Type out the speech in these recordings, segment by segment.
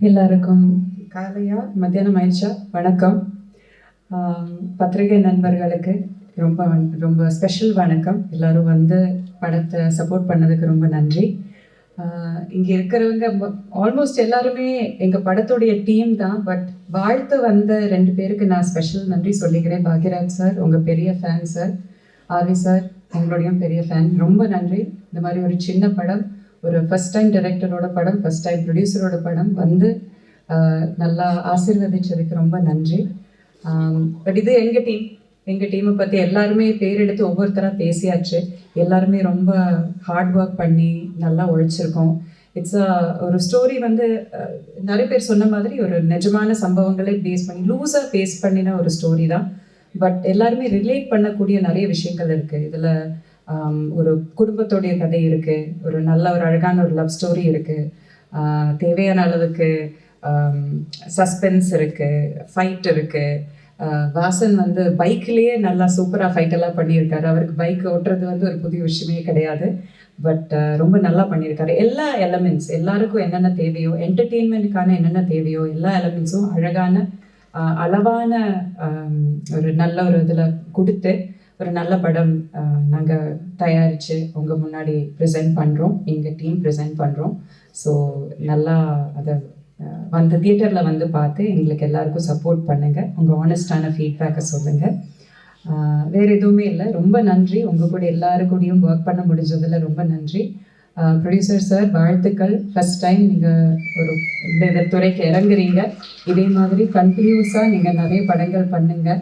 எல்லாருக்கும் காலையா மத்தியானம் ஆயிடுச்சா வணக்கம். பத்திரிகை நண்பர்களுக்கு ரொம்ப ரொம்ப ஸ்பெஷல் வணக்கம். எல்லாரும் வந்து படத்தை சப்போர்ட் பண்ணதுக்கு ரொம்ப நன்றி. இங்கே இருக்கிறவங்க ஆல்மோஸ்ட் எல்லாருமே எங்கள் படத்துடைய டீம் தான். பட் வாழ்த்து வந்த 2 பேருக்கு நான் ஸ்பெஷல் நன்றி சொல்லிக்கிறேன். பாக்யராஜ் சார் உங்கள் பெரிய ஃபேன், சார் ஆர்வி சார் உங்களுடையும் பெரிய ஃபேன், ரொம்ப நன்றி. இந்த மாதிரி ஒரு சின்ன படம், ஒரு ஃபஸ்ட் டைம் டைரக்டரோட படம், ஃபஸ்ட் டைம் ப்ரொடியூசரோட படம் வந்து நல்லா ஆசீர்வதிச்சதுக்கு ரொம்ப நன்றி. பட் இது எங்கள் டீமை பற்றி எல்லாருமே பேர் எடுத்து ஒவ்வொருத்தராக பேசியாச்சு. எல்லாருமே ரொம்ப ஹார்ட் ஒர்க் பண்ணி நல்லா உழைச்சிருக்கோம். ஒரு ஸ்டோரி வந்து நிறைய பேர் சொன்ன மாதிரி ஒரு நிஜமான சம்பவங்களை லூஸாக பேஸ் பண்ணின ஒரு ஸ்டோரி தான். பட் எல்லாருமே ரிலேட் பண்ணக்கூடிய நிறைய விஷயங்கள் இருக்குது இதில். ஒரு குடும்பத்தோடைய கதை இருக்குது, ஒரு அழகான ஒரு லவ் ஸ்டோரி இருக்குது, தேவையான அளவுக்கு சஸ்பென்ஸ் இருக்குது, ஃபைட் இருக்குது. வாசன் வந்து பைக்லேயே நல்லா சூப்பராக ஃபைட்டெல்லாம் பண்ணியிருக்காரு. அவருக்கு பைக் ஓட்டுறது வந்து ஒரு புதிய விஷயமே கிடையாது. பட் ரொம்ப நல்லா பண்ணியிருக்காரு. எல்லா எலமெண்ட்ஸ் எல்லாருக்கும் என்னென்ன தேவையோ, என்டர்டெயின்மெண்ட்டுக்கான என்னென்ன தேவையோ எல்லா எலமெண்ட்ஸும் அழகான அளவான ஒரு நல்ல ஒரு இதில் கொடுத்து ஒரு நல்ல படம் நாங்கள் தயாரித்து உங்கள் முன்னாடி ப்ரெசென்ட் பண்ணுறோம். எங்கள் டீம் ப்ரெசென்ட் பண்ணுறோம். ஸோ நல்லா அதை வந்து தியேட்டரில் வந்து பார்த்து எங்களுக்கு எல்லாருக்கும் சப்போர்ட் பண்ணுங்கள். உங்கள் ஆனஸ்டான ஃபீட்பேக்கை சொல்லுங்கள். வேறு எதுவுமே இல்லை. ரொம்ப நன்றி. உங்கள் கூட எல்லாருக்கூடையும் ஒர்க் பண்ண முடிஞ்சதில் ரொம்ப நன்றி. ப்ரொடியூசர் சார் வாழ்த்துக்கள். ஃபஸ்ட் டைம் நீங்கள் ஒரு இந்த துறைக்கு இறங்குறீங்க. இதே மாதிரி கண்டினியூஸாக நீங்கள் நிறைய படங்கள் பண்ணுங்கள்.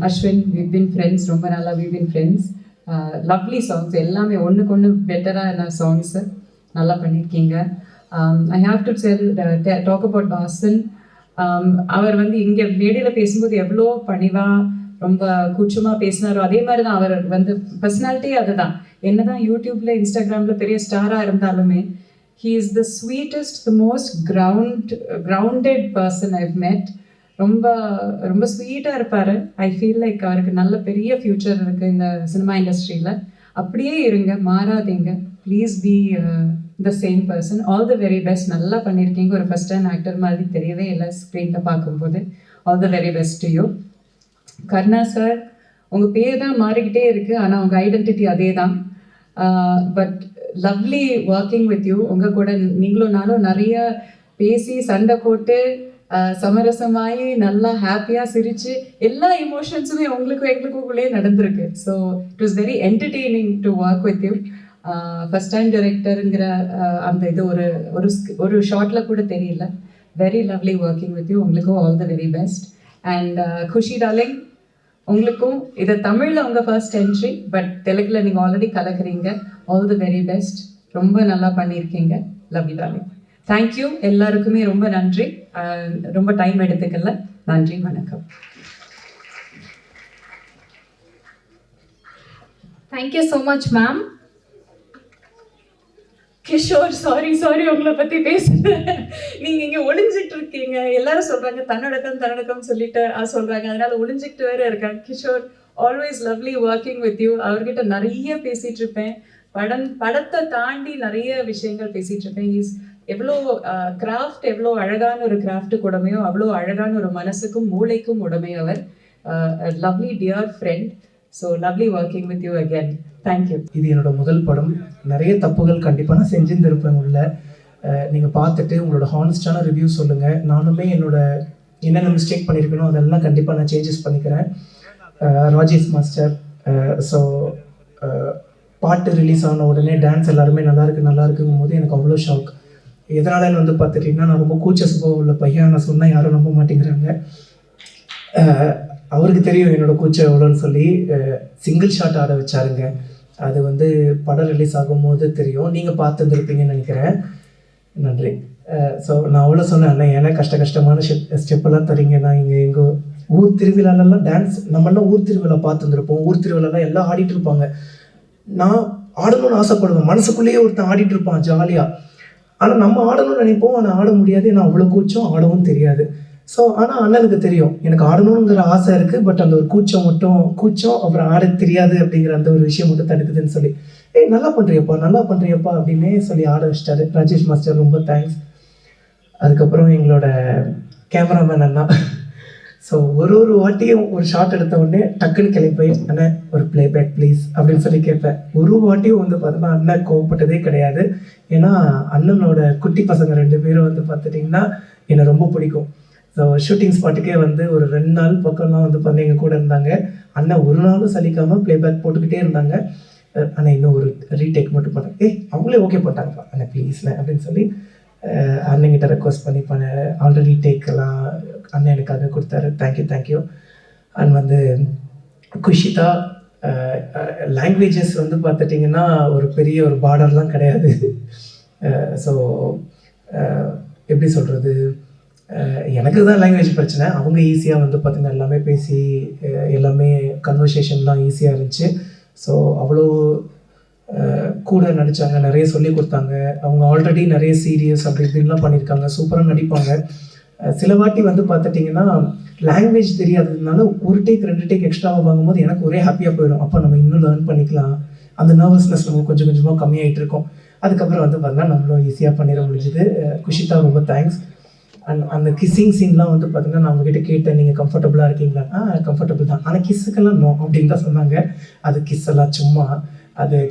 அஸ்வின், we've been friends, ரொம்ப நாளாக we've been friends. Lovely songs எல்லாமே ஒன்றுக்கு ஒன்று பெட்டரான சாங்ஸு நல்லா பண்ணியிருக்கீங்க. I have to talk about Vasan. அவர் வந்து இங்கே மேடையில் பேசும்போது எவ்வளோ பணிவாக ரொம்ப கூச்சமாக பேசினாரோ அதே மாதிரி தான் அவர் வந்து பர்சனாலிட்டி. அதுதான் என்ன தான் யூடியூப்பில் இன்ஸ்டாகிராமில் பெரிய ஸ்டாராக இருந்தாலுமே he is the sweetest, the most grounded person I've met. ரொம்ப ரொம்ப ஸ்வீட்டாக இருப்பார். ஐ ஃபீல் லைக் அவருக்கு நல்ல பெரிய ஃப்யூச்சர் இருக்குது இந்த சினிமா இண்டஸ்ட்ரியில். அப்படியே இருங்க, மாறாதீங்க. Please be the same person. All the very best. நல்லா பண்ணியிருக்கீங்க. ஒரு ஃபஸ்ட் டைம் ஆக்டர் மாதிரி தெரியவே இல்லை ஸ்க்ரீனில் பார்க்கும்போது. All the very best to you. Karna sir, உங்கள் பேர் தான் மாறிக்கிட்டே இருக்குது, ஆனால் உங்கள் ஐடென்டிட்டி அதே தான். But lovely working with you. உங்கள் கூட நீங்களும் நானும் நிறைய பேசி சண்டை போட்டு சமரசமாகி நல்லா ஹாப்பியாக சிரித்து எல்லா இமோஷன்ஸுமே உங்களுக்கும் எங்களுக்குள்ளே நடந்திருக்கு. So it was very entertaining to work with you. First time டைரக்டருங்கிற அந்த இது ஒரு ஷார்ட்டில் கூட தெரியல. Very lovely working with you. உங்களுக்கும் all the very best. And Khushi darling, உங்களுக்கும் இது தமிழில் உங்கள் ஃபர்ஸ்ட் என்ட்ரி, பட் தெலுங்கில் நீங்கள் ஆல்ரெடி கலக்குறீங்க. All the very best. ரொம்ப நல்லா பண்ணியிருக்கீங்க. Love you darling. தேங்க்யூ. எல்லாருக்குமே ரொம்ப நன்றி. ரொம்ப டைம் எடுத்துக்கல. நன்றி, வணக்கம். Thank you so much ma'am. Kishore, sorry உங்களை பற்றி பேசுறது. நீங்கள் இங்கே ஒளிஞ்சிட்டு இருக்கீங்க. எல்லாரும் சொல்கிறாங்க தன்னடக்கம் சொல்லிட்டு சொல்கிறாங்க, அதனால ஒளிஞ்சிக்கிட்டு வேற இருக்காங்க. Kishore, always lovely working with you. அவர்கிட்ட நிறைய பேசிகிட்டு இருப்பேன். படத்தை தாண்டி நிறைய விஷயங்கள் பேசிகிட்டு இருப்பேன். எவ்வளோ கிராஃப்ட், எவ்வளோ அழகான ஒரு கிராஃப்ட்டுக்கு உடமையோ அவ்வளோ அழகான ஒரு மனசுக்கும் மூளைக்கும் உடமையவர். Lovely dear friend. So lovely working with you again. Thank you. இது என்னோட முதல் படம். நிறைய தப்புகள் கண்டிப்பாக நான் செஞ்சுருந்துருப்பேன் உள்ள. நீங்கள் பார்த்துட்டு உங்களோட ஹானஸ்டான ரிவ்யூ சொல்லுங்கள். நானுமே என்னென்ன மிஸ்டேக் பண்ணியிருக்கணும் அதெல்லாம் கண்டிப்பாக நான் சேஞ்சஸ் பண்ணிக்கிறேன். ராஜேஷ் மாஸ்டர், ஸோ பாட்டு ரிலீஸ் ஆன உடனே டான்ஸ் எல்லாருமே நல்லா இருக்குங்கும் போது எனக்கு அவ்வளோ ஷாக். எதனாலன்னு வந்து பார்த்துட்டிங்கன்னா, நான் ரொம்ப கூச்ச சுபாவம் உள்ள பையன். நான் சொன்னால் யாரும் நம்ப மாட்டேங்கிறாங்க. அவருக்கு தெரியும் என்னோட கூச்சம் எவ்வளோன்னு சொல்லி சிங்கிள் ஷாட் ஆட வச்சாருங்க. அது வந்து படம் ரிலீஸ் ஆகும்போது தெரியும். நீங்கள் பார்த்துருந்துருப்பீங்கன்னு நினைக்கிறேன். நன்றி. ஸோ நான் அவ்வளோ சொன்னேன், அண்ணா ஏன்னா கஷ்டமான ஸ்டெப்பெல்லாம் தரீங்க. நான் எங்கள் ஊர் திருவிழாலெல்லாம் டான்ஸ் நம்மளாம் ஊர் திருவிழா பார்த்துருந்துருப்போம். ஊர் திருவிழாலாம் எல்லாம் ஆடிட்டு இருப்பாங்க. நான் ஆடணும்னு ஆசைப்படுவேன். மனசுக்குள்ளேயே ஒருத்தன் ஆடிட்டு இருப்பான் ஜாலியாக. ஆனால் நம்ம ஆடணும்னு நினைப்போம், ஆனால் ஆட முடியாது. ஏன்னா அவ்வளோ கூச்சம், ஆடவும் தெரியாது. ஸோ ஆனால் அண்ணனுக்கு தெரியும் எனக்கு ஆடணுங்கிற ஆசை இருக்குது. பட் அந்த ஒரு கூச்சம் அப்புறம் ஆட தெரியாது அப்படிங்கிற அந்த ஒரு விஷயம் மட்டும் தடுக்குதுன்னு சொல்லி, நல்லா பண்ணுறியப்பா அப்படின்னே சொல்லி ஆட வச்சிட்டாரு. ராஜேஷ் மாஸ்டர் ரொம்ப தேங்க்ஸ். அதுக்கப்புறம் எங்களோட கேமராமேன் அண்ணா. ஸோ ஒரு வாட்டியும் ஒரு ஷாட் எடுத்த உடனே டக்குன்னு கிளம்பி அண்ணன் ஒரு ப்ளேபேக் ப்ளீஸ் அப்படின்னு சொல்லி கேட்பேன். ஒரு வாட்டியும் வந்து பார்த்தோன்னா அண்ணன் கோவப்பட்டதே கிடையாது. ஏன்னா அண்ணனோட குட்டி பசங்க 2 பேரும் வந்து பார்த்துட்டிங்கன்னா என்னை ரொம்ப பிடிக்கும். ஸோ ஷூட்டிங் ஸ்பாட்டுக்கே வந்து ஒரு 2 நாள் பக்கம்லாம் வந்து பார்த்தீங்கன்னா எங்கள் கூட இருந்தாங்க. அண்ணன் ஒரு நாளும் சலிக்காமல் ப்ளேபேக் போட்டுக்கிட்டே இருந்தாங்க. அண்ணன் இன்னும் ஒரு ரீடேக் மட்டும் பண்ணேன். அவங்களே ஓகே பண்ணிட்டாங்கப்பா அண்ணன் ப்ளீஸ்ண்ணே அப்படின்னு சொல்லி அண்ணங்கிட்ட ரெக்வஸ்ட் பண்ணி ஆல்ரெடி டேக்கெல்லாம் அண்ணன் எனக்காக கொடுத்தாரு. தேங்க்யூ. அண்ட் வந்து குஷிதா லாங்குவேஜஸ் வந்து பார்த்துட்டிங்கன்னா ஒரு பெரிய ஒரு பார்டர்லாம் கிடையாது. ஸோ எப்படி சொல்கிறது, எனக்கு தான் லாங்குவேஜ் பிரச்சனை. அவங்க ஈஸியாக வந்து பார்த்திங்கன்னா எல்லாமே பேசி எல்லாமே கன்வர்சேஷன்லாம் ஈஸியாக இருந்துச்சு. ஸோ அவ்வளோ கூட நடித்தாங்க, நிறைய சொல்லி கொடுத்தாங்க. அவங்க ஆல்ரெடி நிறைய சீரியஸ் அப்படி இப்படின்லாம் பண்ணியிருக்காங்க, சூப்பராக நடிப்பாங்க. சில வாட்டி வந்து பார்த்துட்டிங்கன்னா லாங்குவேஜ் தெரியாததுனால ஒரு டேக் 2 டேக் எக்ஸ்ட்ராவாக வாங்கும்போது எனக்கு ஒரே ஹாப்பியாக போயிடும். அப்போ நம்ம இன்னும் லேர்ன் பண்ணிக்கலாம், அந்த நர்வஸ்னஸ் நம்ம கொஞ்சம் கொஞ்சமாக கம்மியாகிட்டு இருக்கோம். அதுக்கப்புறம் வந்து பார்த்தீங்கன்னா நம்மளும் ஈஸியாக பண்ணிட முடிஞ்சுது. குஷிதா ரொம்ப தேங்க்ஸ். அண்ட் அந்த கிஸ்ஸிங் சீன்லாம் வந்து பார்த்தீங்கன்னா நான் அவங்ககிட்ட கேட்டேன், நீங்கள் கம்ஃபர்டபுளாக இருக்கீங்களா? கம்ஃபர்டபுள் தான், ஆனால் கிஸ்ஸுக்கெல்லாம் நோ அப்படின்னு தான் சொன்னாங்க. அது கிஸ் எல்லாம்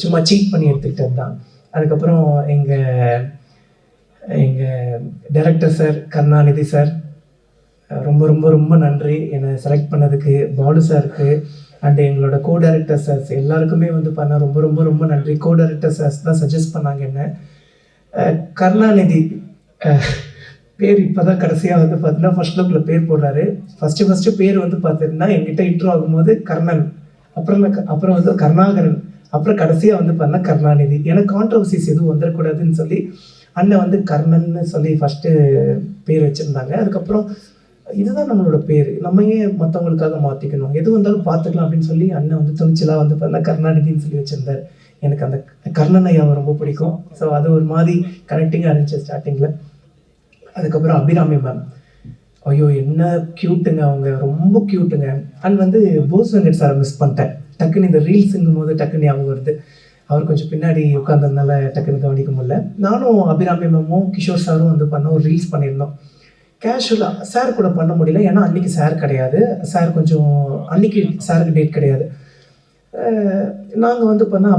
சும்மா சீட் பண்ணி எடுத்துக்கிட்டது தான். அதுக்கப்புறம் எங்கள் டைரக்டர் சார் கருணாநிதி சார் ரொம்ப ரொம்ப ரொம்ப நன்றி என்னை செலக்ட் பண்ணதுக்கு. பாலு சாருக்கு அண்ட் எங்களோட கோ டைரக்டர் சார்ஸ் எல்லாருக்குமே வந்து பண்ணால் ரொம்ப ரொம்ப ரொம்ப நன்றி. கோ டைரக்டர் சார்ஸ் தான் சஜஸ்ட் பண்ணாங்க என்ன. கருணாநிதி பேர் இப்போ தான் கடைசியாக வந்து பார்த்தீங்கன்னா ஃபர்ஸ்ட் லுக்கில் பேர் போடுறாரு. ஃபஸ்ட்டு பேர் வந்து பார்த்தீங்கன்னா என்கிட்ட இன்ட்ரோ ஆகும்போது கர்ணன், அப்புறம் வந்து கருணாகரன், அப்புறம் கடைசியாக வந்து பார்த்தீங்கன்னா கருணாநிதி. எனக்கு கான்ட்ரவர்சிஸ் எதுவும் வந்துடக்கூடாதுன்னு சொல்லி அண்ணன் வந்து கர்ணன்னு சொல்லி ஃபஸ்ட்டு பேர் வச்சுருந்தாங்க. அதுக்கப்புறம் இதுதான் நம்மளோட பேர், நம்ம ஏன் மற்றவங்களுக்காக மாற்றிக்கணும், எது வந்தாலும் பார்த்துக்கலாம் அப்படின்னு சொல்லி அண்ணன் வந்து துணிச்சலாக வந்து பார்த்தீங்கன்னா கருணாநிதின்னு சொல்லி வச்சுருந்தார். எனக்கு அந்த கர்ணன் ஐயாவை ரொம்ப பிடிக்கும். ஸோ அது ஒரு மாதிரி கனெக்டிங்காக இருந்துச்சு ஸ்டார்டிங்கில். அதுக்கப்புறம் அபிராமி மேம், ஐயோ என்ன க்யூட்டுங்க, அவங்க ரொம்ப க்யூட்டுங்க. அண்ட் வந்து போஸ் வெங்கட் சாரை மிஸ் பண்ணிட்டேன். டக்குன்னு இந்த ரீல்ஸுங்கும் போது டக்குன்னு ஞாபகம் வருது. அவர் கொஞ்சம் பின்னாடி உட்காந்துருந்தால டக்குன்னு கவனிக்க முடியல. நானும் அபிராமி மேமும் கிஷோர் சாரும் வந்து பண்ண ஒரு ரீல்ஸ் பண்ணியிருந்தோம். கேஷுவலாக சார் கூட பண்ண முடியல, ஏன்னா அன்றைக்கி சார் கிடையாது. சார் கொஞ்சம் அன்றைக்கி சாருக்கு டேட் கிடையாது. நாங்கள் வந்து பண்ணால்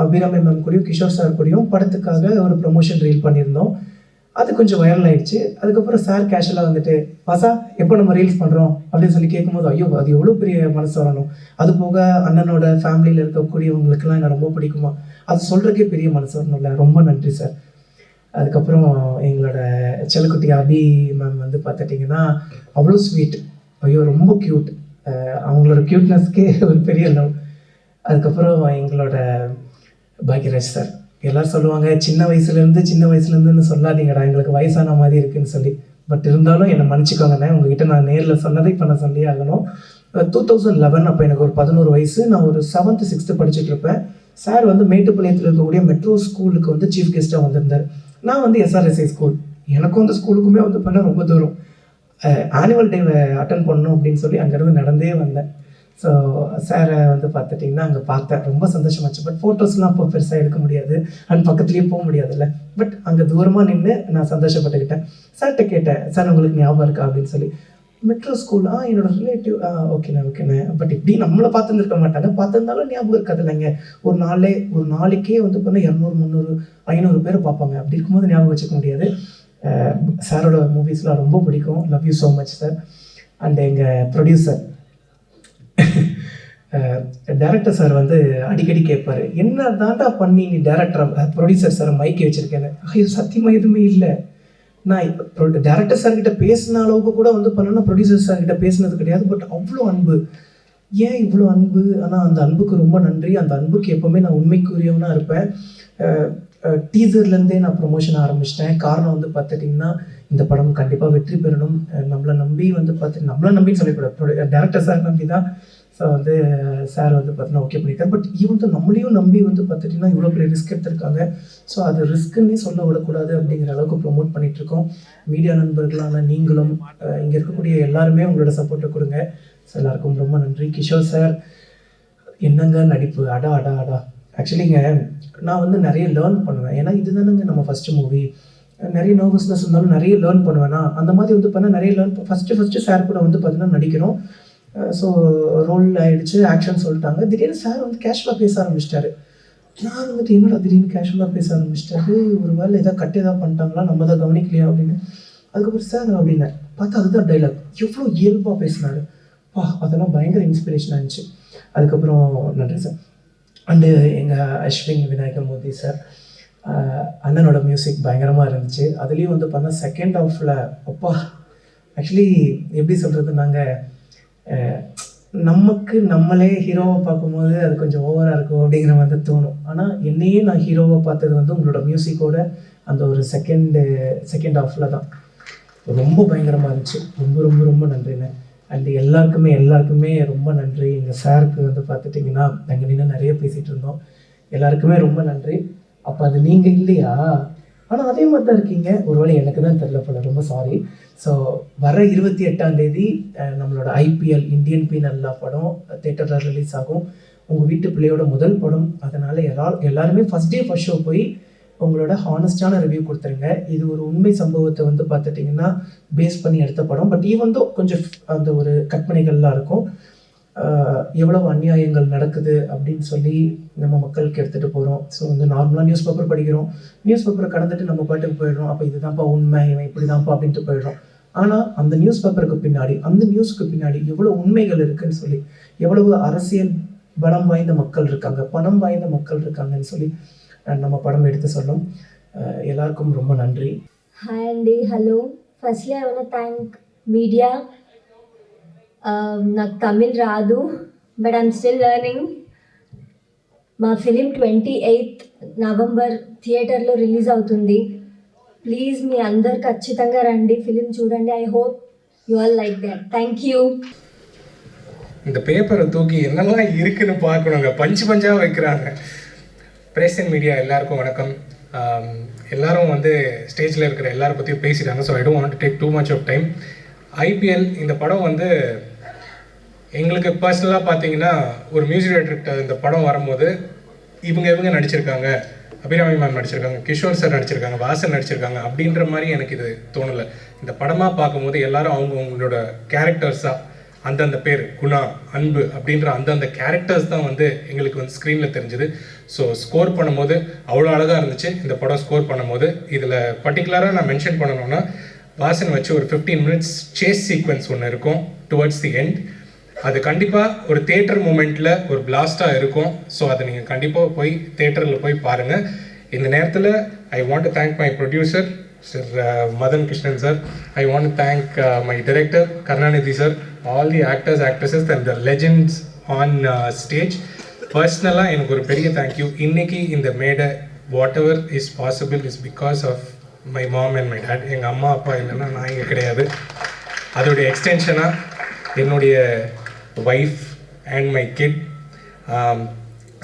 அபிராமி மேம் கூடயும் கிஷோர் சார் கூடயும் படத்துக்காக ஒரு ப்ரொமோஷன் ரீல் பண்ணியிருந்தோம். அது கொஞ்சம் வைரல் ஆகிடுச்சு. அதுக்கப்புறம் சார் கேஷுவலாக வந்துட்டு பாசா எப்போ நம்ம ரீல்ஸ் பண்ணுறோம் அப்படின்னு சொல்லி கேட்கும்போது ஐயோ அது எவ்வளோ பெரிய மனசு வரணும். அது போக அண்ணனோட ஃபேமிலியில் இருக்கக்கூடியவங்களுக்கெல்லாம் என்ன ரொம்ப பிடிக்குமா, அது சொல்கிறக்கே பெரிய மனசு வரணும்ல. ரொம்ப நன்றி சார். அதுக்கப்புறம் எங்களோட செல்லக்குட்டி அபி மேம் வந்து பார்த்துட்டிங்கன்னா அவ்வளோ ஸ்வீட், ஐயோ ரொம்ப க்யூட். அவங்களோட க்யூட்னஸ்க்கே ஒரு பெரிய லவ். அதுக்கப்புறம் எங்களோட பாக்யராஜ் சார், எல்லோரும் சொல்லுவாங்க சின்ன வயசுலேருந்துன்னு சொல்லாதீங்கடா, எங்களுக்கு வயசான மாதிரி இருக்குதுன்னு சொல்லி. பட் இருந்தாலும் என்னை மன்னிச்சிக்கோங்கண்ணே, உங்ககிட்ட நான் நேரில் சொன்னதை இப்போ நான் சொல்லி ஆகணும். 2011 அப்போ எனக்கு ஒரு 11 வயசு, நான் ஒரு 7th 6th படிச்சுட்டு இருப்பேன். சார் வந்து மேட்டுப்பாளையத்தில் இருக்கக்கூடிய மெட்ரோ ஸ்கூலுக்கு வந்து சீஃப் கெஸ்ட்டாக வந்திருந்தார். நான் வந்து SRSI ஸ்கூல், எனக்கும் அந்த ஸ்கூலுக்குமே வந்து பண்ண ரொம்ப தூரம். ஆனுவல் டேவை அட்டன் பண்ணணும் அப்படின்னு சொல்லி அங்கேருந்து நடந்தே வந்தேன். ஸோ சாரை வந்து பார்த்துட்டிங்கன்னா அங்கே பார்த்தேன், ரொம்ப சந்தோஷமாச்சு. பட் ஃபோட்டோஸ்லாம் அப்போ பெருசாக எடுக்க முடியாது, அண்ட் பக்கத்துலேயே போக முடியாதுல்ல. பட் அங்கே தூரமாக நின்று நான் சந்தோஷப்பட்டுக்கிட்டேன். சார்கிட்ட கேட்டேன், சார் உங்களுக்கு ஞாபகம் இருக்கா அப்படின்னு சொல்லி. மெட்ரோ ஸ்கூல் என்னோட ரிலேட்டிவ், ஓகேண்ணே. பட் இப்படி நம்மளை பார்த்துருக்க மாட்டாங்க, பார்த்துருந்தாலும் ஞாபகம் இருக்காது இல்லைங்க. ஒரு நாளைக்கே வந்து பார்த்தா 200 300 500 பேர் பார்ப்பாங்க. அப்படி இருக்கும்போது ஞாபகம் வச்சுக்க முடியாது. சாரோட மூவிஸ்லாம் ரொம்ப பிடிக்கும். Love you so much sir. And எங்கள் ப்ரொடியூசர் டைரக்டர் சார் வந்து அடிக்கடி கேட்பார், என்ன தாண்டா பண்ணி நீ ப்ரொடியூசர் சார் மைக்கே வச்சுருக்கேன்னு. ஐயோ சத்தியமாக எதுவுமே இல்லை. நான் இப்போ டேரக்டர் சார்கிட்ட பேசின அளவுக்கு கூட வந்து பண்ணணும்னா ப்ரொடியூசர் சார்கிட்ட பேசினது கிடையாது. பட் அவ்வளோ அன்பு, ஏன் இவ்வளோ அன்பு? ஆனால் அந்த அன்புக்கு ரொம்ப நன்றி. அந்த அன்புக்கு எப்போவுமே நான் உண்மைக்குரியவனாக இருப்பேன். டீசர்லேருந்தே நான் ப்ரொமோஷன் ஆரம்பிச்சிட்டேன். காரணம் வந்து பார்த்துட்டிங்கன்னா இந்த படம் கண்டிப்பாக வெற்றி பெறணும், நம்மளை நம்பின்னு சொல்லக்கூடாது, டேரக்டர் சார் நம்பி தான். ஸோ வந்து சார் வந்து பார்த்தீங்கன்னா ஓகே பண்ணியிருக்காரு. பட் வந்து நம்மளையும் நம்பி வந்து பார்த்துட்டிங்கன்னா இவ்வளோ பெரிய ரிஸ்க் எடுத்திருக்காங்க. ஸோ அது ரிஸ்க்குன்னே சொல்ல விடக்கூடாது அப்படிங்கிற அளவுக்கு ப்ரொமோட் பண்ணிகிட்ருக்கோம். மீடியா நண்பர்களான நீங்களும் இங்கே இருக்கக்கூடிய எல்லாருமே உங்களோட சப்போர்ட்டை கொடுங்க. ஸோ எல்லாருக்கும் ரொம்ப நன்றி. கிஷோர் சார் என்னங்க நடிப்பு, அடா. ஆக்சுவலிங்க நான் வந்து நிறைய லேர்ன் பண்ணுவேன், ஏன்னா இதுதானுங்க நம்ம ஃபஸ்ட்டு மூவி. நிறைய நர்வஸ்னஸ் இருந்தாலும் நிறைய லேர்ன் பண்ணுவேன்னா அந்த மாதிரி வந்து பண்ணால் நிறைய லேர்ன் ஃபஸ்ட்டு சார் கூட வந்து பார்த்தீங்கன்னா நடிக்கிறோம். ஸோ ரோல் ஆகிடுச்சு, ஆக்ஷன் சொல்லிட்டாங்க. திடீர்னு சார் வந்து கேஷுவலாக பேச ஆரம்பிச்சிட்டாரு. நான் வந்துட்டு என்னடா திடீர்னு கேஷுவலாக பேச ஆரம்பிச்சிட்டாரு, ஒரு வேலை ஏதாவது கட் ஏதாவது பண்ணிட்டாங்களா, நம்ம தான் கவனிக்கலையா அப்படின்னு. அதுக்கப்புறம் சார் அப்படின்னு பார்த்தா அதுதான் டைலாக். எவ்வளோ இயல்பாக பேசினாரு. அதெல்லாம் பயங்கர இன்ஸ்பிரேஷன் ஆகிடுச்சு. அதுக்கப்புறம் நன்றி சார். அண்டு எங்கள் அஸ்வின் விநாயக மோதி சார், அண்ணனோட மியூசிக் பயங்கரமாக இருந்துச்சு. அதுலேயும் வந்து பார்த்தா செகண்ட் ஹாஃபில் ஆக்சுவலி எப்படி சொல்கிறது, நாங்கள் நமக்கு நம்மளே ஹீரோவை பார்க்கும்போது அது கொஞ்சம் ஓவராக இருக்கும் அப்படிங்கிற மாதிரி தோணும். ஆனால் என்னையே நான் ஹீரோவை பார்த்தது வந்து உங்களோட மியூசிக்கோட அந்த ஒரு செகண்ட் ஹாஃபில் தான். ரொம்ப பயங்கரமாக இருந்துச்சு. ரொம்ப ரொம்ப ரொம்ப நன்றிண்ணே. அண்ட் எல்லாருக்குமே ரொம்ப நன்றி. எங்கள் சாருக்கு வந்து பார்த்துட்டிங்கன்னா நாங்கள் நின்று நிறைய பேசிகிட்டு இருந்தோம். எல்லாருக்குமே ரொம்ப நன்றி. அப்போ அது நீங்கள் இல்லையா? ஆனால் அதே மாதிரி தான் இருக்கீங்க. ஒருவேளை எனக்கு தான் தெரியல போல, ரொம்ப சாரி. ஸோ வர 28ஆம் தேதி நம்மளோட ஐபிஎல் இந்தியன் பீனல் லா படம் தேட்டரில் ரிலீஸ் ஆகும். உங்கள் வீட்டு பிள்ளையோட முதல் படம். அதனால் எல்லாருமே ஃபஸ்ட் ஷோ போய் உங்களோட ஹானஸ்டான ரிவ்யூ கொடுத்துருங்க. இது ஒரு உண்மை சம்பவத்தை வந்து பார்த்துட்டிங்கன்னா பேஸ் பண்ணி எடுத்த படம். பட் ஈவன் தோ கொஞ்சம் அந்த ஒரு கற்பனைகள்லாம் இருக்கும். எவ்வளவு அநியாயங்கள் நடக்குது அப்படின்னு சொல்லி நம்ம மக்களுக்கு எடுத்துகிட்டு போகிறோம். ஸோ வந்து நார்மலாக நியூஸ் பேப்பர் படிக்கிறோம், நியூஸ் பேப்பரை கடந்துட்டு நம்ம பாட்டுக்கு போயிடுறோம். அப்போ இதுதான்ப்பா உண்மை, இவன் இப்படி தான்ப்பா அப்படின்ட்டு போயிடுறோம். ஆனால் அந்த நியூஸ் பேப்பருக்கு பின்னாடி, அந்த நியூஸுக்கு பின்னாடி எவ்வளோ உண்மைகள் இருக்குதுன்னு சொல்லி, எவ்வளவு அரசியல் பலம் வாய்ந்த மக்கள் இருக்காங்க, பணம் வாய்ந்த மக்கள் இருக்காங்கன்னு சொல்லி நம்ம படம் எடுத்து சொல்லும். எல்லாருக்கும் ரொம்ப நன்றி. Hi Andy, hello. Firstly, I want to thank media. నాకు తమిళ్ రాదు, but I'm still learning. మా ఫిలిం 28th నవంబర్ థియేటర్లో రిలీజ్ అవుతుంది. ప్లీజ్ మీ అందరు ఖచ్చితంగా రండి, ఫిలిం చూడండి. I hope you all like that. Thank you. இந்த பேப்பரை தூக்கி என்னெல்லாம் இருக்குன்னு பார்க்கணுங்க, பஞ்சாக வைக்கிறாங்க. பிரஸ் அண்ட் மீடியா எல்லாருக்கும் வணக்கம். எல்லாரும் வந்து ஸ்டேஜில் இருக்கிற எல்லாரை பற்றியும் பேசிட்டாங்க. So I don't want to take too much of time. IPL இந்த படம் வந்து எங்களுக்கு பர்சனலாக பார்த்தீங்கன்னா ஒரு மியூசிக் டைரக்டர் இந்த படம் வரும்போது இவங்க நடிச்சிருக்காங்க, அபிராமி மேம் நடிச்சிருக்காங்க, கிஷோர் சார் நடிச்சிருக்காங்க, வாசன் நடிச்சிருக்காங்க அப்படின்ற மாதிரி எனக்கு இது தோணலை. இந்த படமாக பார்க்கும்போது எல்லாரும் அவங்களோட கேரக்டர்ஸாக அந்தந்த பேர் குணா, அன்பு அப்படின்ற அந்தந்த கேரக்டர்ஸ் தான் வந்து எங்களுக்கு வந்து ஸ்க்ரீனில் தெரிஞ்சுது. ஸோ ஸ்கோர் பண்ணும்போது அவ்வளோ அழகாக இருந்துச்சு இந்த படம். ஸ்கோர் பண்ணும்போது இதில் பர்டிகுலராக நான் மென்ஷன் பண்ணணும்னா, வாசன் வச்சு ஒரு 15 minutes சேஸ் சீக்வன்ஸ் ஒன்று இருக்கும் டுவர்ட்ஸ் தி எண்ட். அது கண்டிப்பாக ஒரு தியேட்டர் மூமெண்ட்டில் ஒரு பிளாஸ்டாக இருக்கும். ஸோ அதை நீங்கள் கண்டிப்பாக போய் தியேட்டரில் போய் பாருங்கள். இந்த நேரத்தில் I want to thank my producer Sir Madan Krishnan sir. I want to thank my director Karnanidhi sir, all the actors, actresses and the legends on stage. Personally, எனக்கு ஒரு பெரிய thank you. இன்னைக்கு இந்த மேடை whatever is possible is because of my mom and my dad. எங்கள் அம்மா அப்பா இல்லைன்னா நான் இங்கே கிடையாது. அதோடைய எக்ஸ்டென்ஷனாக என்னுடைய wife and my kid.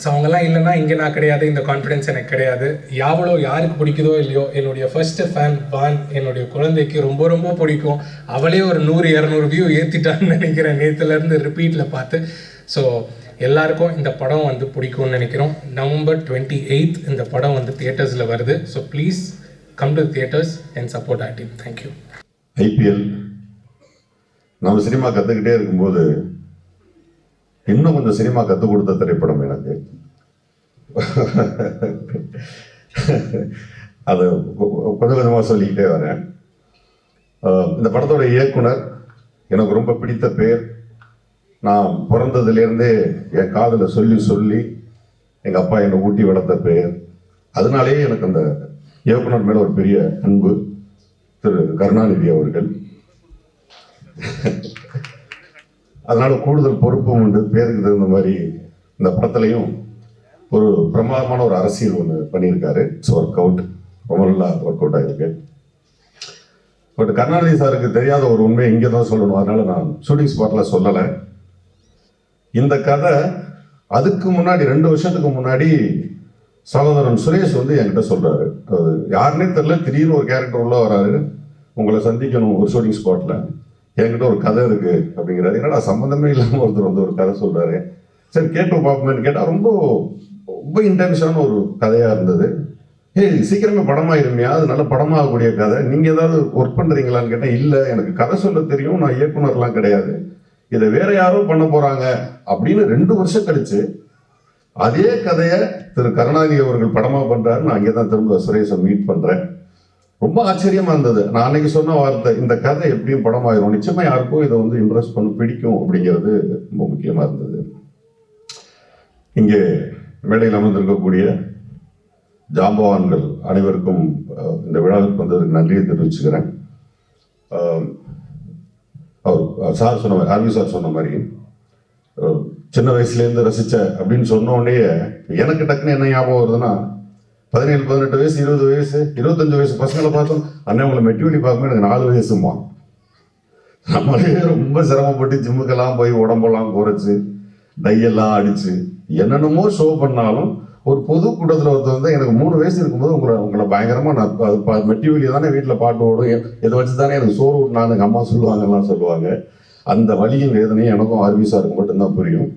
So அவங்கெல்லாம் இல்லைன்னா இங்கே நான் கிடையாது, இந்த கான்ஃபிடென்ஸ் எனக்கு கிடையாது. யாருக்கு பிடிக்குதோ இல்லையோ, என்னுடைய ஃபர்ஸ்ட்டு ஃபேன் பான், என்னுடைய குழந்தைக்கு ரொம்ப ரொம்ப பிடிக்கும். அவளே ஒரு 100-200 வியூ ஏற்றிட்டான்னு நினைக்கிறேன் நேற்றுலேருந்து ரிப்பீட்டில் பார்த்து. ஸோ எல்லாருக்கும் இந்த படம் வந்து பிடிக்கும்னு நினைக்கிறோம். நவம்பர் 28 இந்த படம் வந்து தியேட்டர்ஸில் வருது. So please come to theatres and support our team. Thank you. IPL நம்ம சினிமா கற்றுக்கிட்டே இருக்கும்போது இன்னும் கொஞ்சம் சினிமா கற்றுக் கொடுத்த திரைப்படம் எனக்கு. அதை கொஞ்சம் கொஞ்சமாக சொல்லிக்கிட்டே வரேன். இந்த படத்தோட இயக்குனர் எனக்கு ரொம்ப பிடித்த பேர். நான் பிறந்ததுலேருந்தே என் காதில் சொல்லி எங்கள் அப்பா என்னை ஊட்டி வளர்த்த பேர். அதனாலேயே எனக்கு அந்த இயக்குனர் மேலே ஒரு பெரிய அன்பு. திரு கருணாநிதி அவர்கள். அதனால கூடுதல் பொறுப்பும் உண்டு. பேருக்கு தகுந்த மாதிரி இந்த படத்துலையும் ஒரு பிரமாதமான ஒரு அரசியல் ஒன்று பண்ணியிருக்காரு. இட்ஸ் ஒர்க் அவுட், ரொம்ப நல்லா ஒர்க் அவுட் ஆகிருக்கு. பட் கருணாநிதி சாருக்கு தெரியாத ஒரு உண்மையை இங்கே தான் சொல்லணும். அதனால நான் ஷூட்டிங் ஸ்பாட்டில் சொல்லலை. இந்த கதை அதுக்கு முன்னாடி 2 வருஷத்துக்கு முன்னாடி சகோதரன் சுரேஷ் வந்து என்கிட்ட சொல்றாரு. அது யாருன்னே தெரியல, திடீர்னு ஒரு கேரக்டர் உள்ள வராரு, உங்களை சந்திக்கணும் ஒரு ஷூட்டிங் ஸ்பாட்ல, என்கிட்ட ஒரு கதை இருக்கு அப்படிங்கிறாரு. என்னடா சம்மந்தமே இல்லாமல் ஒருத்தர் வந்து ஒரு கதை சொல்றாரு. சரி கேட்டு பார்ப்போம்னு கேட்டால் ரொம்ப ரொம்ப இன்டென்ஷனான ஒரு கதையாக இருந்தது. ஏய் சீக்கிரமே படமாயிருமையா, அது நல்ல படமாகக்கூடிய கதை, நீங்கள் ஏதாவது ஒர்க் பண்ணுறீங்களான்னு கேட்டேன். இல்லை, எனக்கு கதை சொல்ல தெரியும், நான் இயக்குனர்லாம் கிடையாது, இதை வேற யாரோ பண்ண போகிறாங்க அப்படின்னு 2 வருஷம் கழிச்சு அதே கதையை திரு கருணாநிதி அவர்கள் படமாக பண்ணுறாரு. நான் அங்கே தான் திரும்ப சுரேஷை மீட் பண்ணுறேன். ரொம்ப ஆச்சரியமாக இருந்தது. நான் அன்னைக்கு சொன்ன வார்த்தை, இந்த கதை எப்படியும் படமாயிரும், நிச்சயமாக யாருக்கும் இதை வந்து இம்ப்ரெஸ் பண்ண பிடிக்கும் அப்படிங்கிறது ரொம்ப முக்கியமாக இருந்தது. இங்கே மேடையில் அமர்ந்திருக்கக்கூடிய ஜாம்பவான்கள் அனைவருக்கும் இந்த விழாவிற்கு வந்ததுக்கு நன்றியை தெரிவிச்சுக்கிறேன். அவர் சார் சொன்ன மாதிரி, ஆர்வி சார் சொன்ன மாதிரி, சின்ன வயசுலேருந்து ரசித்த அப்படின்னு சொன்ன உடனே எனக்கு டக்குன்னு என்ன ஞாபகம் வருதுன்னா, 17, 18 வயசு, 20 வயசு, 25 வயசு பசங்களை பார்த்தோம், அண்ணன் உங்களை மெட்டிவெளி பார்க்கும்போது எனக்கு 4 வயசுமா. நம்மளே ரொம்ப சிரமப்பட்டு ஜிம்முக்கெல்லாம் போய் உடம்பெல்லாம் குறைச்சி டையெல்லாம் அடித்து என்னென்னமோ ஷோ பண்ணாலும் ஒரு பொது கூட்டத்தில் ஒருத்தர் வந்து எனக்கு 3 வயசு இருக்கும்போது உங்களை பயங்கரமாக நான் மெட்டிவெளி தானே வீட்டில் பாட்டு ஓடும், இதை வச்சு தானே எனக்கு சோறு விட்டுனான்னு எங்கள் அம்மா சொல்லுவாங்கலாம் சொல்லுவாங்க. அந்த வலியும் வேதனையும் எனக்கும் ஆர்வி சாருக்கு மட்டும்தான் புரியும்.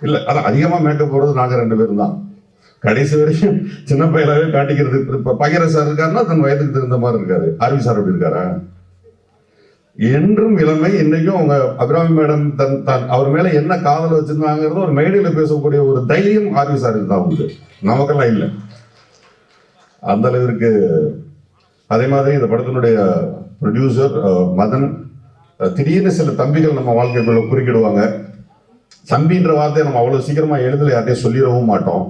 இல்லை, அதான் அதிகமாக மேக்கப் போடுறது நாங்கள் 2 பேரும் தான். கடைசி வரைக்கும் சின்ன பையலாவே காட்டிக்கிறது. இப்போ பகிர சார் இருக்காருன்னா தன் வயதுக்கு தகுந்த மாதிரி இருக்காரு. ஆர்வி சார் அப்படி இருக்காரா? என்றும் இளமை. இன்னைக்கும் அவங்க அபிராமி மேடம் தன் அவர் மேல என்ன காதல் வச்சிருந்தாங்கிறது ஒரு மேடையில் பேசக்கூடிய ஒரு தைரியம் ஆர்வி சாருக்கு தான் உண்டு, நமக்கெல்லாம் இல்லை. அந்த அளவிற்கு. அதே மாதிரி இந்த படத்தினுடைய ப்ரொடியூசர் மதன், திடீர்னு சில தம்பிகள் நம்ம வாழ்க்கைக்குள்ள குறுக்கிடுவாங்க. தம்பின்ற வார்த்தையை நம்ம அவ்வளவு சீக்கிரமா எளிதில் யார்ட்டையும் சொல்லிடவும் மாட்டோம்.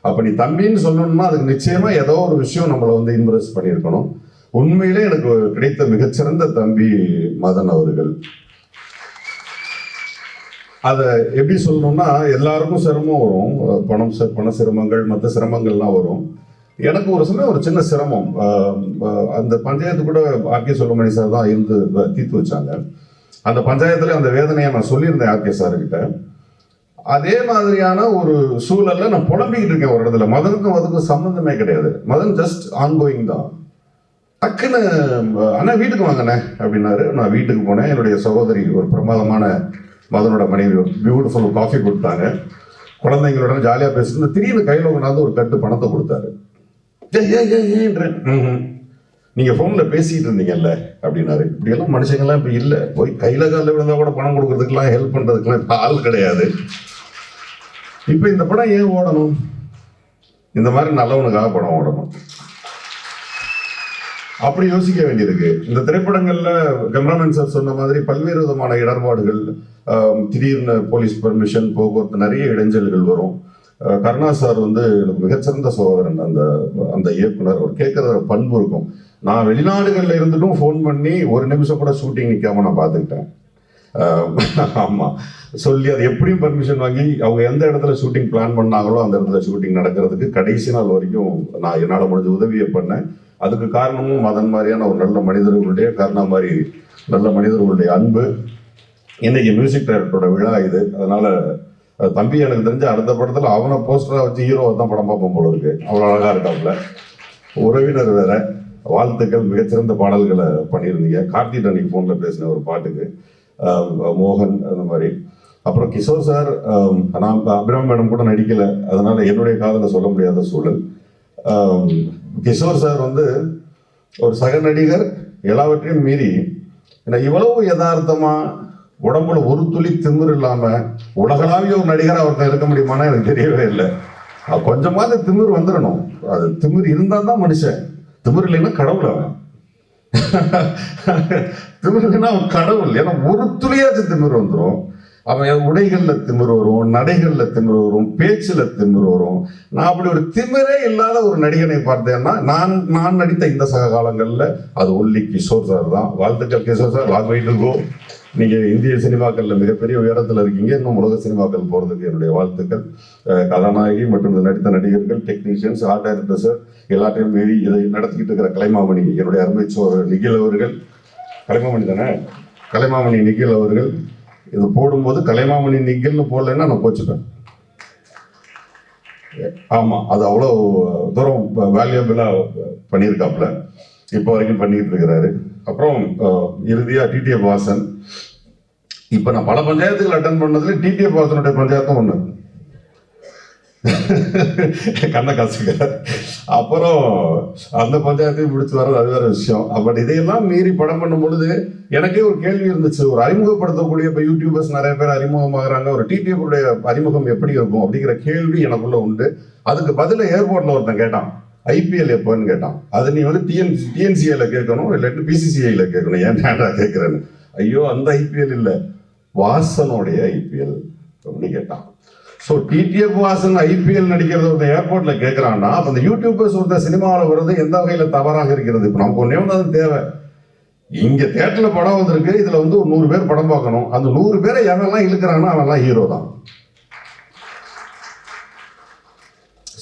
அப்ப நீ தம்பின்னு சொல்லணும்னா அதுக்கு நிச்சயமா ஏதோ ஒரு விஷயம் நம்மளை வந்து இம்ப்ரெஸ் பண்ணியிருக்கணும். உண்மையிலே எனக்கு கிடைத்த மிகச்சிறந்த தம்பி மதன் அவர்கள். அதை எப்படி சொல்லணும்னா, எல்லாருக்கும் சிரமம் வரும், பண சிரமங்கள், மற்ற சிரமங்கள்லாம் வரும். எனக்கு ஒரு சமயம் ஒரு சின்ன சிரமம், அந்த பஞ்சாயத்து கூட ஆர்கே சொல்லுமணி சார் தான் இருந்து தீர்த்து வச்சாங்க. அந்த பஞ்சாயத்துல அந்த வேதனையை நான் சொல்லியிருந்தேன் ஆர்கே சார்கிட்ட. அதே மாதிரியான ஒரு சூழல்ல நான் புலம்பிக்கிட்டு இருக்கேன் ஒரு இடத்துல. மதனுக்கும் அதுக்கும் சம்பந்தமே கிடையாது, மதன் ஜஸ்ட் ஆன்கோயிங் தான். டக்குன்னு அண்ணா வீட்டுக்கு வாங்கண்ணே அப்படின்னாரு. நான் வீட்டுக்கு போனேன். என்னுடைய சகோதரி, ஒரு பிரமாதமான மதனோட மனைவி, ஒரு பியூட்டிஃபுல் காஃபி கொடுத்தாங்க. குழந்தைங்களோட ஜாலியாக பேசுறது. திடீர்னு கையில் கொண்டாந்து ஒரு கட்டு பணத்தை கொடுத்தாரு. நீங்கள் ஃபோனில் பேசிகிட்டு இருந்தீங்கல்ல அப்படின்னாரு. இப்படியெல்லாம் மனுஷங்கள்லாம் இப்போ இல்லை. போய் கையில் காலில் விழுந்தா கூட பணம் கொடுக்கறதுக்கெல்லாம் ஹெல்ப் பண்ணுறதுக்கெல்லாம் இப்போ ஆள் கிடையாது. இப்போ இந்த படம் ஏன் ஓடணும்? இந்த மாதிரி நல்லவனுக்காக படம் ஓடணும் அப்படி யோசிக்க வேண்டியிருக்கு. இந்த திரைப்படங்கள்ல கேமராமேன் சார் சொன்ன மாதிரி பல்வேறு விதமான இடர்பாடுகள், திடீர்னு போலீஸ் பெர்மிஷன், போக்குவரத்து, நிறைய இடைஞ்சல்கள் வரும். கருணா சார் வந்து எனக்கு மிகச்சிறந்த சகோதரன். அந்த இயக்குனர், அவர் கேட்குற பண்பு இருக்கும். நான் வெளிநாடுகளில் இருந்துட்டும் ஃபோன் பண்ணி 1 நிமிஷம் கூட ஷூட்டிங் நிற்காம நான் பார்த்துக்கிட்டேன். ஆமாம், சொல்லி அது எப்படியும் பர்மிஷன் வாங்கி அவங்க எந்த இடத்துல ஷூட்டிங் பிளான் பண்ணாங்களோ அந்த இடத்துல ஷூட்டிங் நடக்கிறதுக்கு கடைசி நாள் வரைக்கும் நான் என்னால் முடிஞ்ச உதவியை பண்ணேன். அதுக்கு காரணமும் மதன் மாதிரியான ஒரு நல்ல மனிதர்களுடைய, கருணா மாதிரி நல்ல மனிதர்களுடைய அன்பு. இன்னைக்கு மியூசிக் டைரக்டரோட விழா இது. அதனால தம்பி எனக்கு தெரிஞ்ச அடுத்த படத்துல அவனை போஸ்டரா வச்சு ஹீரோவை தான் படம் பார்ப்போம் போல இருக்கு. அவ்வளோ அழகா இருக்காப்புல. உறவினர் வேற. வாழ்த்துக்கள், மிகச்சிறந்த பாடல்களை பண்ணியிருந்தீங்க. கார்த்திக் அன்னைக்கு ஃபோனில் பேசின ஒரு பாட்டுக்கு, மோகன், அந்த மாதிரி. அப்புறம் கிஷோர் சார், நான் அபிராம் மேடம் கூட நடிக்கலை, அதனால என்னுடைய காதலை சொல்ல முடியாத சூழல். கிஷோர் சார் வந்து ஒரு சக நடிகர், எல்லாவற்றையும் மீறி இவ்வளவு யதார்த்தமா உடம்புல ஒரு துளி திமிர் இல்லாம உலகளாவிய ஒரு நடிகர் அவர்கிட்ட இருக்க முடியுமானா எனக்கு தெரியவே இல்லை. கொஞ்சமாவது திமிர் வந்துடணும். அது திமிர் இருந்தா தான் மனுஷன். திமிர் இல்லைன்னா கடவுள். அவன் திமிர் இல்லைன்னா அவன் கடவுள். ஏன்னா ஒரு துளியாச்சும் திமிர் வந்துடும். அவன் உடைகள்ல திமிர் வரும், நடைகள்ல திமிர் வரும், பேச்சுல திமிர் வரும். நான் அப்படி ஒரு திமிரே இல்லாத ஒரு நடிகனை பார்த்தேன்னா நான் நடித்த இந்த சக காலங்கள்ல அது ஒன்லி கிஷோர் சார் தான். வாழ்த்துக்கள் Kishore sir, long way to go. நீங்க இந்திய சினிமாக்கள்ல மிகப்பெரிய உயரத்துல இருக்கீங்க. இன்னும் உலக சினிமாக்கள் போறதுக்கு என்னுடைய வாழ்த்துக்கள். கதாநாயகி மற்றும் நடித்த நடிகர்கள், டெக்னீஷியன்ஸ், ஆர்ட் டைரக்டர்ஸ் எல்லாத்தையும் மீறி இதை நடத்திக்கிட்டு இருக்கிற கலைமாமணி, என்னுடைய அருமை சோழர் நிகில் அவர்கள். கலைமாமணி தானே? கலைமாமணி நிகில் அவர்கள். இது போடும்போது கலைமாமணி நிகில்னு போடலைன்னா நான் கோச்சுப்பேன். ஆமா, அது அவ்வளோ தூரம் வேல்யூபிளா பண்ணியிருக்காப்புல, இப்போ வரைக்கும் பண்ணிட்டு இருக்கிறாரு. அப்புறம் இறுதியா டிடிஎஃப் வாசன். இப்போ நான் பல பஞ்சாயத்துகள் அட்டன் பண்ணதுல டிடிஎஃப் வாசனுடைய பஞ்சாயத்தும் ஒன்று. கண்ணை கசக்கிறார். அப்புறம் அந்த பஞ்சாயத்தையும் முடிச்சு வர்றது அது வேற விஷயம். பட் இதையெல்லாம் மீறி படம் பண்ணும் பொழுது எனக்கே ஒரு கேள்வி இருந்துச்சு. ஒரு அறிமுகப்படுத்தக்கூடிய இப்போ யூடியூபர்ஸ் நிறைய பேர் அறிமுகமாகறாங்க, ஒரு டிடிஎஃப் அறிமுகம் எப்படி இருக்கும் அப்படிங்கிற கேள்வி எனக்குள்ள உண்டு. அதுக்கு பதில ஏர்போர்ட்ல ஒருத்தன் கேட்டான், ஐபிஎல் எப்போன்னு கேட்டான். அது நீ வந்து டிஎன்சிஏல கேட்கணும், இல்லாட்டி பிசிசிஐல கேட்கணும். ஏன் கேட்கிறேன்னு. ஐயோ அந்த ஐபிஎல் இல்லை, வாசனுடைய ஐபிஎல் அப்படின்னு கேட்டான். ஸோ டிடிஎஃப் வாசன் ஐபிஎல் நடிக்கிறது ஒருத்தர் ஏர்போர்ட்ல கேட்கறான்னா, அப்போ அந்த யூடியூபர்ஸ் ஒருத்தர் சினிமாவில் வருது எந்த வகையில தவறாக இருக்கிறது? இப்போ நமக்கு ஒன்னே ஒன்று தேவை. இங்க தியேட்டர்ல படம் வந்திருக்கு, இதுல வந்து ஒரு 100 பேர் படம் பார்க்கணும். அந்த 100 பேரை எவெல்லாம் இழுக்கிறாங்கன்னா அவெல்லாம் ஹீரோ தான்.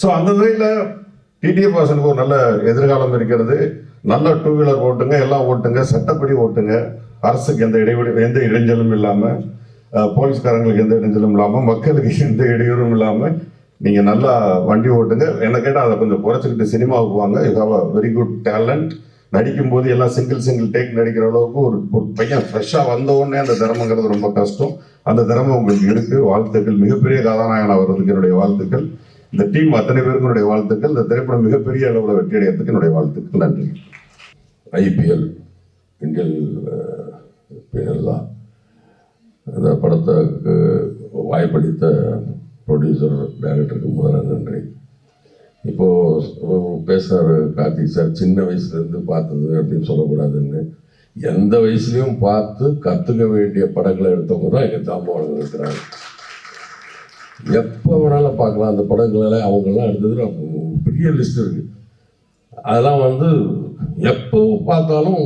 ஸோ அந்த வகையில் டிடிஎஃப் வாசனுக்கு ஒரு நல்ல எதிர்காலம் இருக்கிறது. நல்ல 2 வீலர் ஓட்டுங்க, எல்லாம் ஓட்டுங்க, சட்டப்படி ஓட்டுங்க. அரசுக்கு எந்த இடைஞ்சலும் இல்லாமல், போலீஸ்காரங்களுக்கு எந்த இடைஞ்சலும் இல்லாமல், மக்களுக்கு எந்த இடையூறும் இல்லாமல் நீங்கள் நல்லா வண்டி ஓட்டுங்க. என்ன கேட்டால் அதை கொஞ்சம் குறைச்சிக்கிட்டு சினிமாவுக்கு வாங்க. You have a very good talent. நடிக்கும்போது எல்லாம் சிங்கிள் டேக் நடிக்கிற அளவுக்கு ஒரு பையன் ஃப்ரெஷ்ஷாக வந்த உடனே அந்த திறமைங்கிறது ரொம்ப கஷ்டம். அந்த திறமை உங்களுக்கு இருக்கு. வாழ்த்துக்கள். மிகப்பெரிய கதாநாயகனாக வர்றதுக்கு என்னுடைய வாழ்த்துக்கள். இந்த டீம் அத்தனை பேருக்கு என்னுடைய வாழ்த்துக்கள். இந்த திரைப்படம் மிகப்பெரிய அளவில் வெற்றி அடைகிறதுக்கு என்னுடைய வாழ்த்துக்கள். நன்றி. ஐபிஎல் இந்தியன் எல்லாம் அந்த படத்துக்கு வாய்ப்பளித்த ப்ரொடியூசர் டைரக்டருக்கு முதல்ல நன்றி. இப்போது பேசுகிறார் கார்த்திக் சார், சின்ன வயசுலேருந்து பார்த்தது அப்படின்னு சொல்லக்கூடாதுன்னு. எந்த வயசுலையும் பார்த்து கற்றுக்க வேண்டிய படங்களை எடுத்தவங்க தான் எங்கள் தாம்பவங்க இருக்கிறாங்க. எப்போ வேணாலும் பார்க்கலாம் அந்த படங்களெல்லாம். அவங்கெல்லாம் எடுத்தது பெரிய லிஸ்ட் இருக்குது. அதெல்லாம் வந்து எப்போ பார்த்தாலும்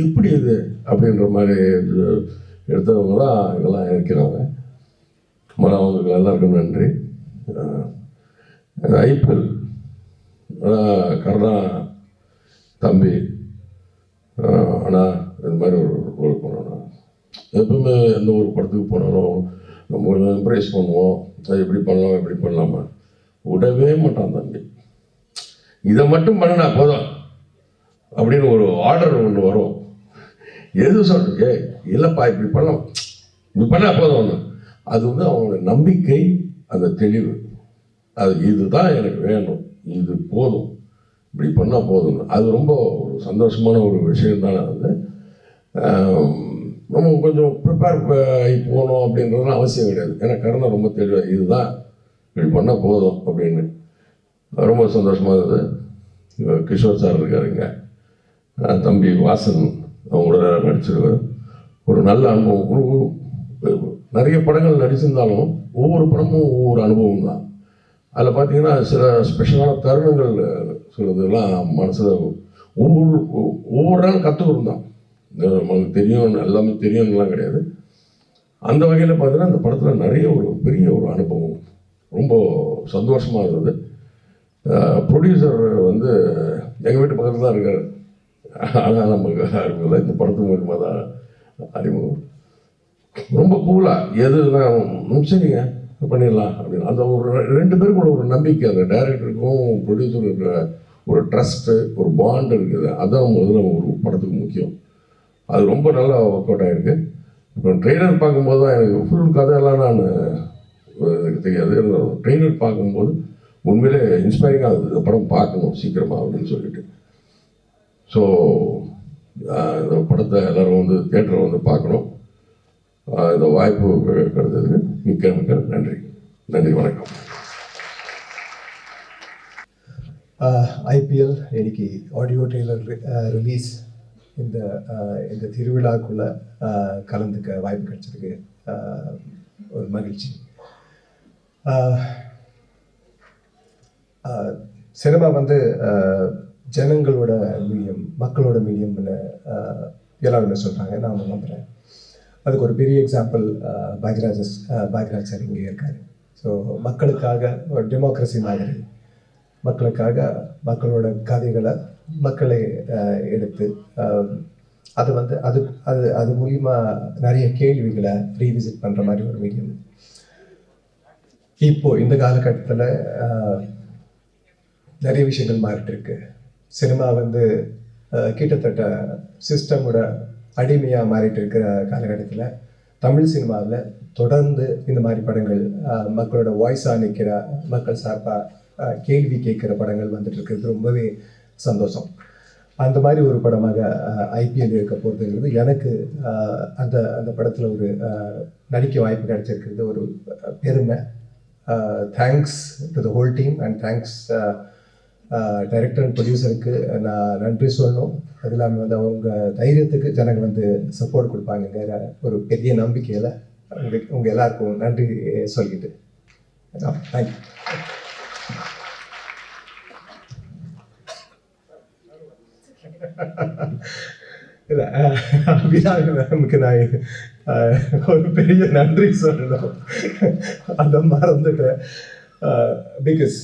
இப்படி இது அப்படின்ற மாதிரி எடுத்தவங்க தான் இதெல்லாம் இருக்கிறாங்க. அவங்களுக்கு எல்லாருக்கும் நன்றி. ஐபிஎல் கருணா தம்பி ஆனால் இது மாதிரி ஒரு ரோல் பண்ணணும். எப்பவுமே எந்த ஒரு படத்துக்கு போனாலும் நம்ம கொஞ்சம் எம்ப்ரேஸ் பண்ணுவோம். அது எப்படி பண்ணலாம் எப்படி பண்ணலாமா, விடவே மாட்டான் தம்பி. இதை மட்டும் பண்ணினா போதும் அப்படின்னு ஒரு ஆர்டர் ஒன்று வரும். எது சொல்ற இல்லைப்பா இப்படி பண்ணலாம், இப்படி பண்ணால் போதும் ஒன்று. அது வந்து அவங்களோட நம்பிக்கை, அந்த தெளிவு. அது இதுதான் எனக்கு வேணும், இது போதும், இப்படி பண்ணால் போதும். அது ரொம்ப ஒரு சந்தோஷமான ஒரு விஷயம் தானே. அது நம்ம கொஞ்சம் ப்ரிப்பேர் ஆகி போகணும் அப்படின்றதுலாம் அவசியம் கிடையாது. ஏன்னா கருணை ரொம்ப தெளிவாக இதுதான், இப்படி பண்ணால் போதும் அப்படின்னு. ரொம்ப சந்தோஷமாக இருந்தது. கிஷோர் சார் இருக்காருங்க, தம்பி வாசன் அவங்களோட நடிச்சிருக்கார். ஒரு நல்ல அனுபவம். நிறைய படங்கள் நடிச்சிருந்தாலும் ஒவ்வொரு படமும் ஒவ்வொரு அனுபவம் தான். அதில் பார்த்தீங்கன்னா சில ஸ்பெஷலான தருணங்கள் சொல்கிறதுலாம் மனசில் ஒவ்வொரு நாளும் கற்றுக்கிட்டு தான். நமக்கு தெரியும் எல்லாமே தெரியும்லாம் கிடையாது. அந்த வகையில் பார்த்தீங்கன்னா இந்த படத்தில் நிறைய ஒரு பெரிய ஒரு அனுபவம், ரொம்ப சந்தோஷமாக இருந்தது. ப்ரொடியூசர் வந்து எங்கள் வீட்டு பக்கத்தில் தான் இருக்கார். ஆனால் நமக்கு அறிமுகம் இந்த படத்து மூலமாக தான் அறிமுகம். ரொம்ப கூலாக எதுனா சரிங்க பண்ணிடலாம் அப்படின்னு அந்த ஒரு 2 பேருக்குள்ள ஒரு நம்பிக்கை, அந்த டைரக்டருக்கும் ப்ரொடியூசரும் இருக்கிற ஒரு ட்ரஸ்ட்டு, ஒரு பாண்ட் இருக்குது. அதுதான் முதல்ல ஒரு படத்துக்கு முக்கியம். அது ரொம்ப நல்லா ஒர்க் அவுட் ஆகிருக்கு. இப்போ ட்ரெய்லர் பார்க்கும்போது தான் எனக்கு ஃபுல் கதையெல்லாம் நான் எனக்கு தெரியாது. ட்ரெய்லர் பார்க்கும்போது உண்மையிலே இன்ஸ்பைரிங்காக ஆகுது, இந்த படம் பார்க்கணும் சீக்கிரமாக அப்படின்னு சொல்லிட்டு. ஸோ இந்த படத்தை எல்லோரும் வந்து தியேட்டரில் வந்து பார்க்கணும். இந்த வாய்ப்பு கிடைத்ததுக்கு மிக்க மிக்க நன்றி. நன்றி, வணக்கம். ஐபிஎல் இன்னைக்கு ஆடியோ ட்ரெய்லர் ரிலீஸ் இந்த திருவிழாக்குள்ளே கலந்துக்க வாய்ப்பு கிடைச்சதுக்கு ஒரு மகிழ்ச்சி. சினிமா வந்து ஜனங்களோட மீடியம், மக்களோட மீடியம்னு எல்லாருமே சொல்கிறாங்க, நான் நம்புகிறேன். அதுக்கு ஒரு பெரிய எக்ஸாம்பிள் பாக்யராஜ் சார் இங்கே இருக்கார். ஸோ மக்களுக்காக ஒரு டெமோக்ரஸி மாதிரி மக்களுக்காக மக்களோட கதைகளை மக்களை எடுத்து அது வந்து அது அது அது மூலிமா நிறைய கேள்விகளை ரீவிசிட் பண்ணுற மாதிரி ஒரு மீடியம். இப்போது இந்த காலகட்டத்தில் நிறைய விஷயங்கள் மாறிட்டு இருக்கு. சினிமா வந்து கிட்டத்தட்ட சிஸ்டமோட அடிமையாக மாறிட்டு இருக்கிற காலகட்டத்தில் தமிழ் சினிமாவில் தொடர்ந்து இந்த மாதிரி படங்கள் மக்களோட வாய்ஸாக நிற்கிற, மக்கள் சார்பாக கேள்வி கேட்குற படங்கள் வந்துட்டு இருக்கிறது ரொம்பவே சந்தோஷம். அந்த மாதிரி ஒரு படமாக ஐபிஎல் இருக்க போகிறதுங்கிறது எனக்கு அந்த அந்த படத்தில் ஒரு நடிக்க வாய்ப்பு கிடைச்சிருக்கிறது ஒரு பெருமை. Thanks to the whole team and thanks director and ப்ரொடியூசருக்கு நான் நன்றி சொல்லணும். அது இல்லாமல் வந்து அவங்க தைரியத்துக்கு ஜனங்கள் வந்து சப்போர்ட் கொடுப்பாங்கங்கிற ஒரு பெரிய நம்பிக்கையில் உங்கள் எல்லாருக்கும் நன்றி சொல்லிட்டு தேங்க்யூ. இல்லை அபிராமி மேமுக்கு நான் ஒரு பெரிய நன்றி சொல்லணும், அதை மறந்துட்டேன். பிகாஸ்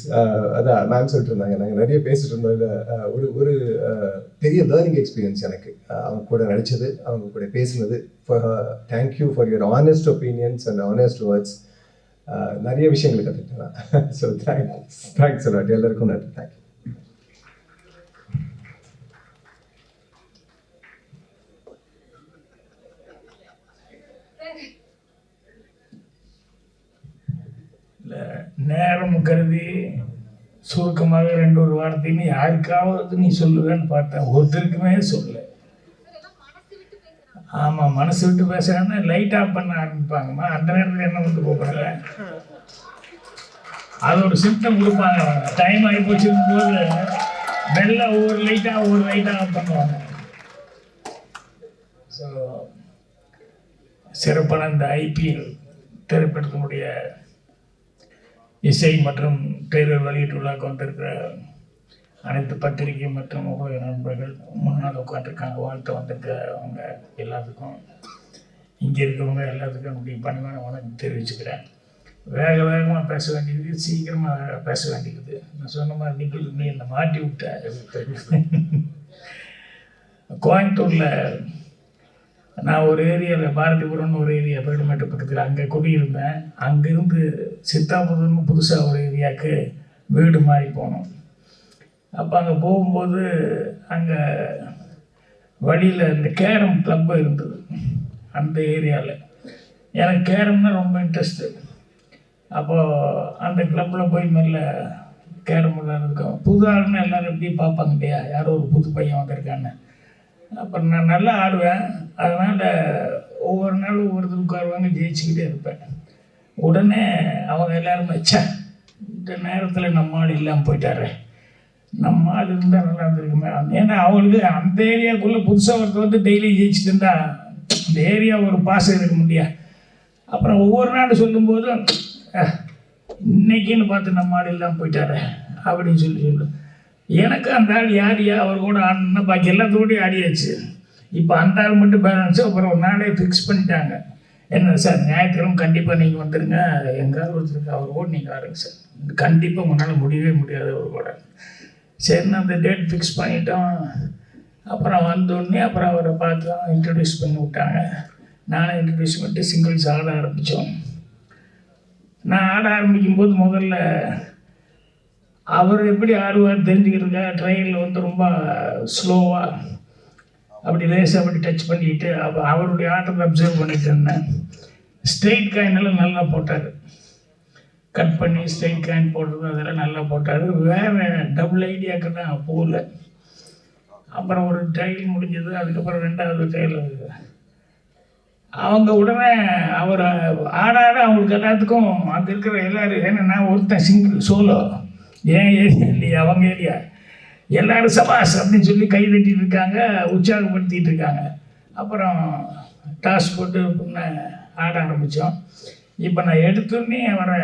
அதான் மேம் சொல்லிட்டு இருந்தாங்க, நாங்கள் நிறைய பேசிட்டு இருந்தோம். ஒரு பெரிய லேர்னிங் எக்ஸ்பீரியன்ஸ் எனக்கு அவங்க கூட நடித்தது, அவங்க கூட பேசினது. Thank you for your honest opinions and honest words. நிறைய விஷயங்கள் கற்றுக்கிட்டேன். So thanks a lot. எல்லாருக்கும் நன்றி. தேங்க்யூ. நேரம் கருதி சுருக்கமாக 2 வார்த்தைன்னு யாருக்காவது நீ சொல்லுவேன்னு பார்த்தேன், ஒருத்தருக்குமே சொல்ல. ஆமாம், மனசு விட்டு பேசுகிறேன்னா லைட் ஆஃப் பண்ண ஆரம்பிப்பாங்கம்மா. அந்த நேரத்தில் என்ன வந்து போகிறாங்க, அது ஒரு சிம்டம் கொடுப்பாங்க. டைம் ஆகி போச்சுருக்கும் போது மெல்ல ஒவ்வொரு லைட்டாக ஆஃப் பண்ணுவாங்க. ஸோ சிறப்பான இந்த ஐபிஎல் திரைப்படத்தினுடைய இசை மற்றும் ட்ரெய்லர் வெளியீட்டு விழாக்கு வந்திருக்கிற அனைத்து பத்திரிகை மற்றும் ஊடக நண்பர்கள், முன்னால் உட்காந்துருக்காங்க, வாழ்த்து வந்திருக்க அவங்க எல்லாத்துக்கும், இங்கே இருக்கிறவங்க எல்லாத்துக்கும் என்னுடைய பணிவான வணக்கம் தெரிவிச்சுக்கிறேன். வேகமாக பேச வேண்டியது, சீக்கிரமாக பேச வேண்டியது. நான் சொன்ன மாதிரி நிக்கில் நீ என்னை மாட்டி விட்ட. கோயம்புத்தூரில் நான் ஒரு ஏரியாவில் பாரதிபுரம்னு ஒரு ஏரியா, பேடுமேட்டு பக்கத்தில், அங்கே குடியிருந்தேன். அங்கேருந்து சித்தாபுரம்னு புதுசாக ஒரு ஏரியாவுக்கு வீடு மாறி போனோம். அப்போ அங்கே போகும்போது அங்கே வழியில் இந்த கேரம் கிளப்பு இருந்தது அந்த ஏரியாவில். எனக்கு கேரம்னா ரொம்ப இன்ட்ரெஸ்ட்டு. அப்போது அந்த கிளப்பில் போய் மெல்ல கேரம் விளையாடுறதுக்கும், புது ஆளுன்னு எல்லோரும் எப்படி பார்ப்பாங்க இல்லையா, யாரோ ஒரு புது பையன் வந்திருக்கான்னு. அப்புறம் நான் நல்லா ஆடுவேன், அதனால் ஒவ்வொரு நாளும் ஒவ்வொருத்தர் உட்காருவாங்க, ஜெயிச்சுக்கிட்டே இருப்பேன். உடனே அவங்க எல்லாருமே இந்த நேரத்தில் நம்ம ஆள் இல்லாமல் போயிட்டாரு, நம்ம ஆள் இருந்தால் நல்லா இருந்திருக்குமே. ஏன்னா அவங்களுக்கு அந்த ஏரியாவுக்குள்ளே புதுசாக ஒருத்தர் வந்து டெய்லி ஜெயிச்சுட்டு இருந்தால் இந்த ஏரியா ஒரு பாசம் இருக்க முடியாது. அப்புறம் ஒவ்வொரு நாள் சொல்லும்போது இன்னைக்குன்னு பார்த்து நம்ம ஆள் இல்லாமல் போயிட்டாரு அப்படின்னு சொல்லு. எனக்கு அந்த ஆள் யாரியா அவர் கூட ஆடணுன்னா பாக்கி எல்லாத்தோடையும் ஆடியாச்சு. இப்போ அந்த ஆள் மட்டும் பேலன்ஸு. அப்புறம் ஒரு நாளே ஃபிக்ஸ் பண்ணிட்டாங்க, என்ன சார் ஞாயிற்றுக்கிழமை கண்டிப்பாக நீங்கள் வந்துடுங்க, எங்காவது ஒருத்தருக்கு அவர் கூட நீங்கள் ஆடுங்க சார், கண்டிப்பாக உங்களால் முடியவே முடியாது அவர் கூட. சரின்னு அந்த டேட் ஃபிக்ஸ் பண்ணிட்டோம். அப்புறம் வந்தோடனே அப்புறம் அவரை பார்த்தோம், இன்ட்ரடியூஸ் பண்ணி விட்டாங்க. நானும் இன்ட்ரடியூஸ் பண்ணிட்டு சிங்கிள்ஸ் ஆட ஆரம்பித்தோம். நான் ஆட ஆரம்பிக்கும்போது முதல்ல அவர் எப்படி ஆடுவார் தெரிஞ்சுக்கிறதுக்காக ட்ரையலில் வந்து ரொம்ப ஸ்லோவாக அப்படி லேசாக அப்படி டச் பண்ணிக்கிட்டு அவருடைய ஆட்டத்தை அப்சர்வ் பண்ணிட்டு இருந்தேன். ஸ்ட்ரெயிட் காயினெல்லாம் நல்லா போட்டார், கட் பண்ணி ஸ்ட்ரெயிட் காயின் போடுறது அதெல்லாம் நல்லா போட்டார். வேறு டபுள் ஐடியாவுக்கு தான் போகல. அப்புறம் ஒரு ட்ரையல் முடிஞ்சது. அதுக்கப்புறம் 2வது ட்ரையல் அவங்க உடனே அவர் ஆடாட அவங்களுக்கு எல்லாத்துக்கும் அங்கே இருக்கிற எல்லோரும், ஏன்னா நான் ஒருத்தன் சிங்கிள் சோலோ, ஏன் ஏரியா இல்லையா அவங்க ஏரியா, எல்லோரும் சபாஸ் அப்படின்னு சொல்லி கை தட்டிட்டு இருக்காங்க, உற்சாகப்படுத்திட்டு இருக்காங்க. அப்புறம் டாஸ் போட்டு ஆட ஆரம்பித்தோம். இப்போ நான் எடுத்தோடனே அவரை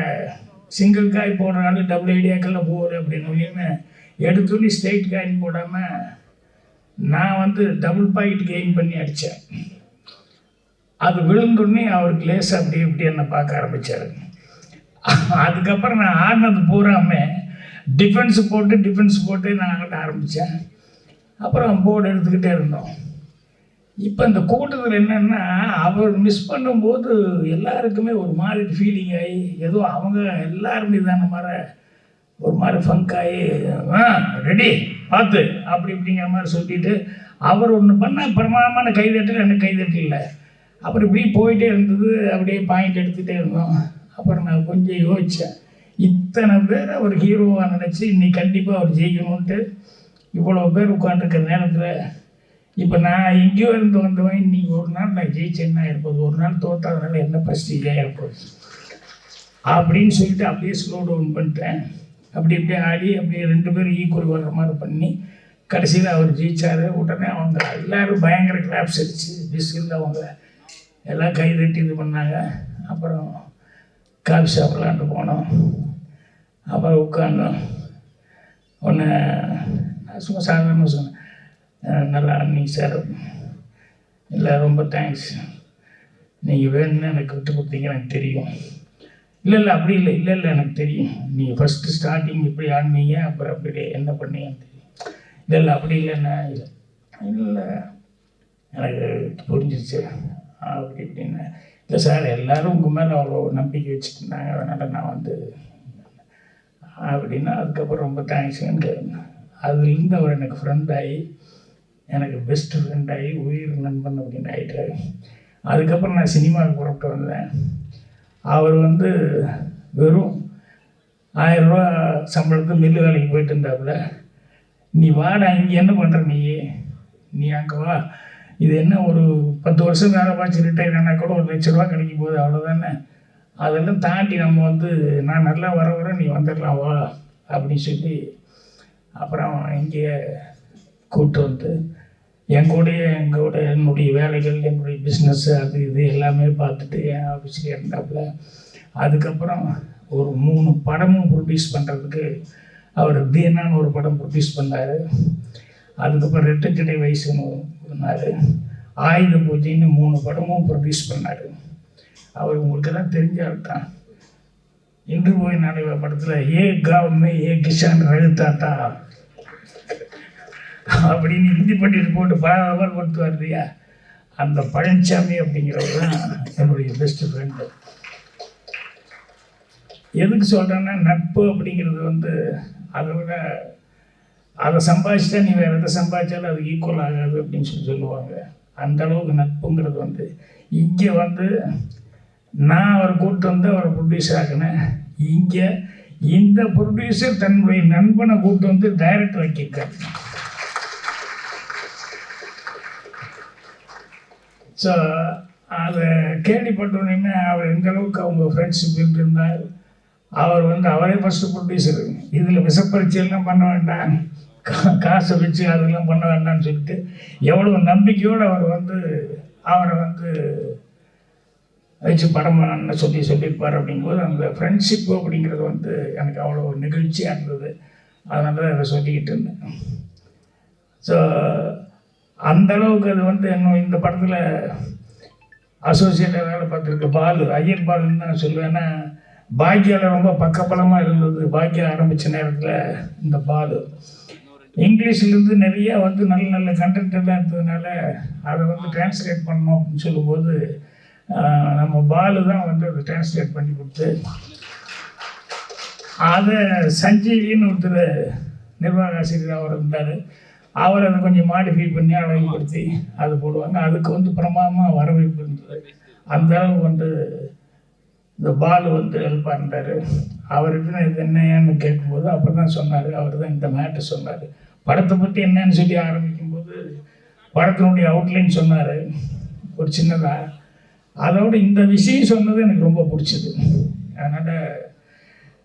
சிங்கிள் காய் போடுறாலும் டபுள் ஐடியாக்கெல்லாம் போகுது அப்படின்னு ஒன்றுமே எடுத்தோடனே ஸ்ட்ரெயிட் காயின் போடாமல் நான் வந்து டபுள் பாயிண்ட் கெயின் பண்ணி அடித்தேன். அது விழுந்தோடனே அவருக்கு லேசாக அப்படி இப்படி என்னை பார்க்க ஆரம்பித்தார். அதுக்கப்புறம் நான் ஆடினது பூராமல் டிஃபென்ஸ் போட்டு நான் ஆட ஆரம்பித்தேன். அப்புறம் போர்டு எடுத்துக்கிட்டே இருந்தோம். இப்போ இந்த கூட்டத்தில் என்னென்னா அவர் மிஸ் பண்ணும்போது எல்லாருக்குமே ஒரு மாதிரி ஃபீலிங் ஆகி, ஏதோ அவங்க எல்லாருமே தான மாதிரி ஒரு மாதிரி ஃபங்க் ஆகி ரெடி பார்த்து அப்படி இப்படிங்கிற மாதிரி சொல்லிட்டு அவர் ஒன்று பண்ண பிரமாதமான கைதட்டல் எனக்கு கைதட்டல் இல்லை. அப்புறம் இப்படி போயிட்டே இருந்தது, அப்படியே பாயிண்ட் எடுத்துகிட்டே இருந்தோம். அப்புறம் நான் கொஞ்சம் யோசித்தேன், இத்தனை பேர் ஒரு ஹீரோவாக நினச்சி இன்னைக்கு கண்டிப்பாக அவர் ஜெயிக்கணுன்ட்டு இவ்வளோ பேர் உட்காந்துருக்கிற நேரத்தில் இப்போ நான் எங்கேயோ இருந்து வந்தவன் இன்னைக்கு ஒரு நாள் நான் ஜெயிச்சேன்னா இருப்பது, ஒரு நாள் தோற்றாதனால என்ன பிரஸ்டீஜாக இருப்பது அப்படின்னு சொல்லிட்டு அப்படியே ஸ்லோ டவுன் பண்ணிட்டேன். அப்படி இப்படியே ஆடி அப்படியே 2 பேரும் ஈக்குவல் வர்ற மாதிரி பண்ணி கடைசியில் அவர் ஜெயிச்சார். உடனே அவங்க எல்லோரும் பயங்கர கிளாப்ஸ் அடிச்சு பிஸ்கில் அவங்க எல்லாம் கைதட்டி இது பண்ணாங்க. அப்புறம் காஃபி சாப்பிட்லான்ட்டு போனோம். அப்புறம் உட்காந்தோம். ஒன்று நான் சும்மா சாதாரணமாக சொன்னேன், நல்லா அன்னைக்கு சார் இல்லை ரொம்ப தேங்க்ஸ், நீங்கள் வேணும்னு எனக்கு விட்டு கொடுத்தீங்க எனக்கு தெரியும். இல்லை அப்படி இல்லை, இல்லை எனக்கு தெரியும், நீங்கள் ஃபஸ்ட்டு ஸ்டார்டிங் இப்படி ஆடினீங்க, அப்புறம் அப்படி என்ன பண்ணீங்கன்னு தெரியும். இல்லை அப்படி இல்லைண்ணா, இல்லை எனக்கு புரிஞ்சிருச்சு அப்படி இப்படின்னு. இல்லை சார் எல்லோரும் உங்கள் மேலே அவ்வளோ நம்பிக்கை வச்சுட்டு இருந்தாங்க, அதனால் நான் வந்து அப்படின்னா அதுக்கப்புறம் ரொம்ப தேங்க்ஸுன்னு. அதுலேருந்து அவர் எனக்கு ஃப்ரெண்டாகி, எனக்கு பெஸ்ட்டு ஃப்ரெண்டாகி, உயிர் நண்பன் அப்படின்னு ஆகிட்டார். அதுக்கப்புறம் நான் சினிமாவுக்கு புறப்பட்டு வந்தேன். அவர் வந்து வெறும் 1000 ரூபா சம்பளத்துக்கு மில்லு வேலைக்கு போயிட்டு இருந்தாப்புல. நீ வாடா, இங்கே என்ன பண்ணுற நீ அங்கே வா, இது என்ன ஒரு 10 வருஷம் வேலை பார்த்து ரிட்டையர் ஆனால் கூட 1 லட்ச ரூபா கிடைக்கும் போது, அவ்வளோதானே. அதெல்லாம் தாண்டி நம்ம வந்து நான் நல்லா வர நீ வந்துடலாம் வா அப்படின்னு சொல்லி அப்புறம் இங்கே கூப்பிட்டு வந்து எங்களோட என்னுடைய வேலைகள், என்னுடைய பிஸ்னஸ்ஸு, அது இது எல்லாமே பார்த்துட்டு என் ஆஃபீஸில் இருந்தாப்புல. அதுக்கப்புறம் ஒரு 3 படமும் ப்ரொடியூஸ் பண்ணுறதுக்கு அவர் தீனான்னு ஒரு படம் ப்ரொடியூஸ் பண்ணார். அதுக்கப்புறம் ரெட்டச்சடை வயசுன்னு பண்ணார். ஆயுத பூஜைன்னு 3 படமும் ப்ரொடியூஸ் பண்ணார். அவர் உங்களுக்கெல்லாம் தெரிஞ்சால் தான். இன்று போய் நாளை படத்தில் ஏ காவமே ஏ கிஷான் எழுத்தாத்தா அப்படின்னு ஹிந்தி பட்டியல் போட்டு பல கொடுத்துவார் இல்லையா, அந்த பழனிசாமி அப்படிங்கிறவர் தான் என்னுடைய பெஸ்ட்டு ஃப்ரெண்டு. எதுக்கு சொல்கிறேன்னா, நட்பு அப்படிங்கிறது வந்து அதை விட அதை சம்பாதிச்சிட்டா நீ வேறு எதை சம்பாதிச்சாலும் அது ஈக்குவல் ஆகாது அப்படின்னு சொல்லுவாங்க. அந்த அளவுக்கு நட்புங்கிறது வந்து இங்கே வந்து நான் அவரை கூப்பிட்டு வந்து அவரை ப்ரொடியூசர் ஆக்கினேன். இங்கே இந்த ப்ரொடியூசர் தன்னுடைய நண்பனை கூப்பிட்டு வந்து டைரக்டர் ஆக்கியிருக்காரு. ஸோ அதை கேள்விப்பட்டோன்னே அவர் எந்த அளவுக்கு அவங்க ஃப்ரெண்ட்ஷிப் இருந்தார். அவர் வந்து அவரே ஃபஸ்ட்டு ப்ரொடியூசர். இதில் விஷப்பரிச்சையெல்லாம் பண்ண வேண்டாம், காசை வச்சு அதெல்லாம் பண்ண வேண்டாம்னு சொல்லிட்டு எவ்வளோ நம்பிக்கையோடு அவர் வந்து அவரை வந்து வச்சு படம் பண்ண சொல்லியிருப்பார். அப்படிங்கும்போது அந்த ஃப்ரெண்ட்ஷிப்பு அப்படிங்கிறது வந்து எனக்கு அவ்வளோ நிகழ்ச்சியாக இருந்தது. அதனால தான் அதை சொல்லிக்கிட்டு இருந்தேன். ஸோ அந்தளவுக்கு அது வந்து இன்னும் இந்த படத்தில் அசோசியேட்டாக வேலை பார்த்துருக்க பாலு, ஐயர் பாலுன்னு தான் சொல்லுவேன்னா, பாக்கியாவில் ரொம்ப பக்கபலமாக இருந்தது. பாக்கியா ஆரம்பித்த நேரத்தில் இந்த பாலு இங்கிலீஷ்லேருந்து நிறையா வந்து நல்ல நல்ல கண்டென்ட் எல்லாம் இருந்ததுனால அதை வந்து டிரான்ஸ்லேட் பண்ணணும் அப்படின்னு சொல்லும்போது நம்ம பாலு தான் வந்து அதை டிரான்ஸ்லேட் பண்ணி கொடுத்து அதை சஞ்சீவின்னு ஒருத்தர் நிர்வாக ஆசிரியர் அவர் இருந்தார். அவர் அதை கொஞ்சம் மாடிஃபை பண்ணி அழகுபடுத்தி அது போடுவாங்க. அதுக்கு வந்து பிரமாதமாக வரவேற்பு இருந்தது. அந்த அளவு வந்து இந்த பாலு வந்து ஹெல்ப்பாக இருந்தார். அவர்கிட்ட இது என்னன்னு கேட்கும்போது அப்போ தான் சொன்னார், அவர் தான் இந்த மேட்டர் சொன்னார். படத்தை பற்றி என்னன்னு சொல்லி ஆரம்பிக்கும்போது படத்தினுடைய அவுட்லைன் சொன்னார் ஒரு சின்னதாக. அதோடு இந்த விஷயம் சொன்னது எனக்கு ரொம்ப பிடிச்சது. அதனால்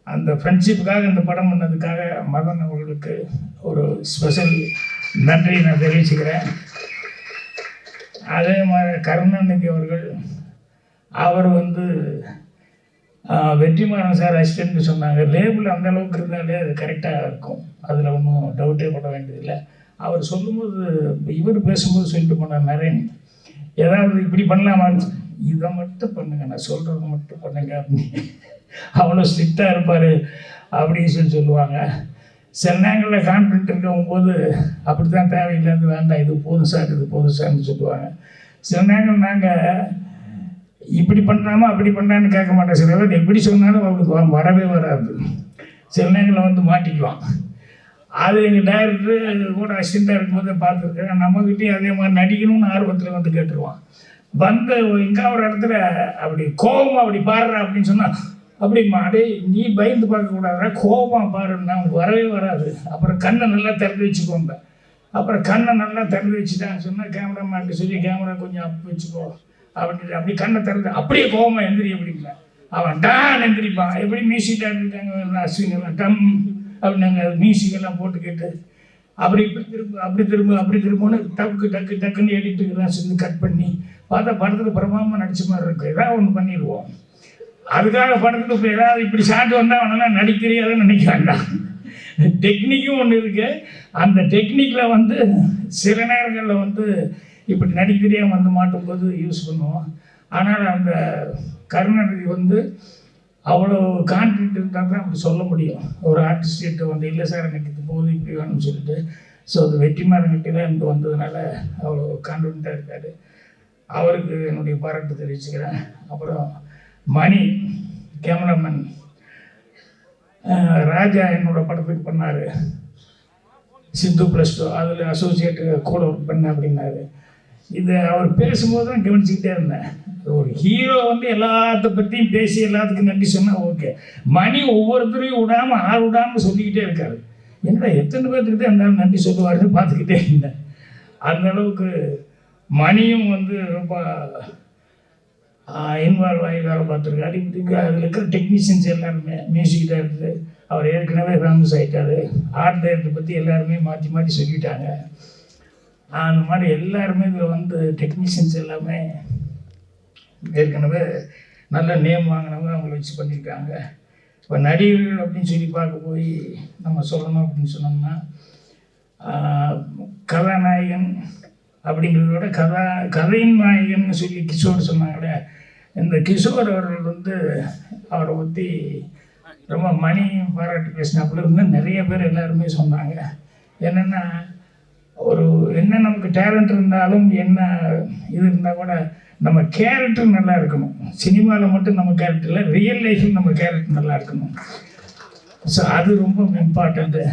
அந்த ஃப்ரெண்ட்ஷிப்புக்காக இந்த படம் பண்ணதுக்காக மதன் அவர்களுக்கு ஒரு ஸ்பெஷல் நன்றி நான் தெரிவிச்சுக்கிறேன். அதே மாதிரி கருணாநிதி அவர்கள், அவர் வந்து வெற்றிமாறன் சார் அசிஸ்டன்ட்னு சொன்னாங்க. லேபிள் அந்த அளவுக்கு இருந்தாலே அது கரெக்டாக இருக்கும், அதில் ஒன்றும் டவுட்டே பட வேண்டியதில்லை. அவர் சொல்லும்போது இவர் பேசும்போது சொல்லிட்டு போனார் நரேன், ஏதாவது இப்படி பண்ணலாமா, இதை மட்டும் பண்ணுங்க, நான் சொல்கிறது மட்டும் பண்ணுங்க அப்படின்னு அவ்வளோ ஸ்ட்ரிக்டாக இருப்பார் அப்படின்னு சொல்லுவாங்க. சில நேரங்களில் கான்ஃபிடென்ட் இருக்கும்போது அப்படி தான் தேவையில்லைன்னு வேண்டாம், இது போதும் சார் இது போதும் சார்னு சொல்லுவாங்க. சில நேரங்கள் நாங்கள் இப்படி பண்ணாமல் அப்படி பண்ணான்னு கேட்க மாட்டோம். சில பேர் எப்படி சொன்னாலும் அவங்களுக்கு வரவே வராது. சில நேரங்களில் வந்து மாட்டிக்குவான். அது எங்கள் டைரக்டர் கூட அசிஸ்டண்ட்டாக இருக்கும்போது பார்த்துருக்கேன். நம்மக்கிட்டேயும் அதே மாதிரி நடிக்கணும்னு ஆர்வத்தில் வந்து கேட்டுருவான். வந்து எங்கே ஒரு இடத்துல அப்படி கோபமாக அப்படி பாடுற அப்படின்னு சொன்னால் அப்படிம்மா அடே நீ பயந்து பார்க்கக்கூடாதா, கோபமாக பாருன்னா அவனுக்கு வரவே வராது. அப்புறம் கண்ணை நல்லா திறந்து வச்சுக்கோங்க. அப்புறம் கண்ணை நல்லா திறந்து வச்சுட்டான்னு சொன்னால் கேமராமேன்ட்டு சொல்லி கேமரா கொஞ்சம் அப்போ வச்சுக்கோ அப்படின்னு அப்படி கண்ணை திறந்து அப்படியே கோபமாக எந்திரி அப்படிங்களா. அவன் டான் எந்திரிப்பான். எப்படி மியூசிக் டான்ஸ் அஸ்வினெல்லாம் டம் அப்படின்னு நாங்கள் மியூசிக்கெல்லாம் போட்டு கேட்டு அப்படி இப்படி திரும்புன்னு டக்குன்னு எடிட்டுக்கெல்லாம் சேர்ந்து கட் பண்ணி பார்த்தா படத்துக்கு பிரமாதமாக நடிச்ச மாதிரி இருக்குது. ஏதாவது ஒன்று பண்ணிடுவோம். அதுக்காக படத்துக்கு இப்போ ஏதாவது இப்படி ஷாட் வந்தால் அவனெல்லாம் நடிக்க தெரியாதுன்னு நினைக்க வேண்டாம். டெக்னிக்கும் ஒன்று இருக்குது. அந்த டெக்னிக்கில் வந்து சில நேரங்களில் வந்து இப்படி நடிக்க தெரியாமல் வந்து மாட்டும்போது யூஸ் பண்ணுவோம். ஆனால் அந்த கருணாநிதி வந்து அவ்வளோ கான்ஃபிடென்ட் இருந்தால் தான் அப்படி சொல்ல முடியும். ஒரு ஆர்டிஸ்ட்டு வந்து இல்லை சார் எனக்கு இது போகுது இப்படி வேணும்னு சொல்லிட்டு. ஸோ அது வெற்றிமாறன்கிட்ட தான் எனக்கு வந்ததுனால அவ்வளோ கான்ஃபிடென்ட்டாக இருக்கார். அவருக்கு என்னுடைய பாராட்டு தெரிவிச்சுக்கிறேன். அப்புறம் மணி கேமராமேன் ராஜா என்னோடய படத்துக்கு பண்ணார். சிந்து +2 அதில் அசோசியேட்டு கூட ஒர்க் பண்ணேன் அப்படின்னாரு. இது அவர் பேசும்போது தான் கவனிச்சுக்கிட்டே இருந்தேன். ஒரு ஹீரோ வந்து எல்லாத்த பற்றியும் பேசி எல்லாத்துக்கும் நன்றி சொன்னால் ஓகே. மணி ஒவ்வொருத்தரையும் விடாமல் ஆள் விடாமல் சொல்லிக்கிட்டே இருக்காரு. என்னடா எத்தனை பேர்த்துக்கிட்டே இருந்தாலும் நன்றி சொல்லுவாருன்னு பார்த்துக்கிட்டே இருந்தேன். அந்த அளவுக்கு மணியும் வந்து ரொம்ப இன்வால்வ் ஆகி வேலை பார்த்துருக்காரு. இதுக்கு அதில் இருக்கிற டெக்னீஷியன்ஸ் எல்லாருமே மியூசிக் டைரக்டர் அவர் ஏற்கனவே ஃபேமஸ் ஆகிட்டார். ஆர்ட் டைரக்டர் பற்றி எல்லாருமே மாற்றி மாற்றி சொல்லிட்டாங்க. அந்த மாதிரி எல்லாருமே இதில் வந்து டெக்னீஷியன்ஸ் எல்லாமே ஏற்கனவே நல்ல நேம் வாங்கினவங்க அவங்கள வச்சு பண்ணியிருக்காங்க. இப்போ நடிகர்கள் அப்படின்னு சொல்லி பார்க்க போய் நம்ம சொல்லணும் அப்படின்னு சொன்னோம்னா கதாநாயகன் அப்படிங்கிறத விட கதையின் நாயகன்னு சொல்லி கிஷோர் சொன்னாங்களே, இந்த கிஷோர் அவர்கள் வந்து அவரை பற்றி ரொம்ப மணி பாராட்டி பேசினாப்புல இருந்து நிறைய பேர் எல்லாருமே சொன்னாங்க. என்னென்னா ஒரு என்ன நமக்கு டேலண்ட் இருந்தாலும் என்ன இது இருந்தால் கூட நம்ம கேரக்டர் நல்லா இருக்கணும். சினிமாவில் மட்டும் நம்ம கேரக்டர் இல்லை, ரியல் லைஃப்பில் நம்ம கேரக்டர் நல்லா இருக்கணும். ஸோ அது ரொம்ப இம்பார்ட்டண்ட்டு.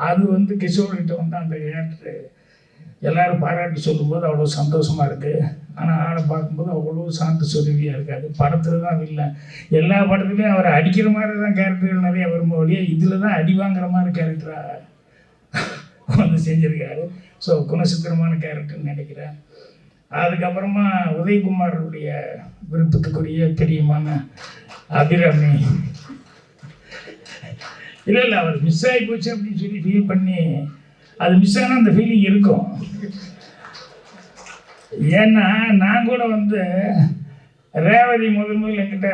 அது வந்து கிஷோர்கிட்ட வந்து அந்த கேரக்டர் எல்லோரும் பாராட்டி சொல்லும்போது அவ்வளோ சந்தோஷமாக இருக்குது. ஆனால் ஆளை பார்க்கும்போது அவ்வளோ சாந்த சுருவியாக இருக்காது. படத்தில் தான் இல்லை, எல்லா படத்துலேயும் அவர் அடிக்கிற மாதிரி தான் கேரக்டர்கள் நிறைய வரும்போது வழியே இதில் தான் அடி வாங்குற மாதிரி கேரக்டராக வந்து செஞ்சுருக்காரு. ஸோ குணசித்திரமான கேரக்டர்னு நினைக்கிறேன். அதுக்கப்புறமா உதயகுமாருடைய விருப்பத்துக்குரிய பிரியமான அபிராமி இல்லை அவர் மிஸ் ஆகி போச்சு அப்படின்னு சொல்லி ஃபீல் பண்ணி அது மிஸ் ஆனால் அந்த ஃபீலிங் இருக்கும். ஏன்னா நான் கூட வந்து ரேவதி முதல் என்கிட்ட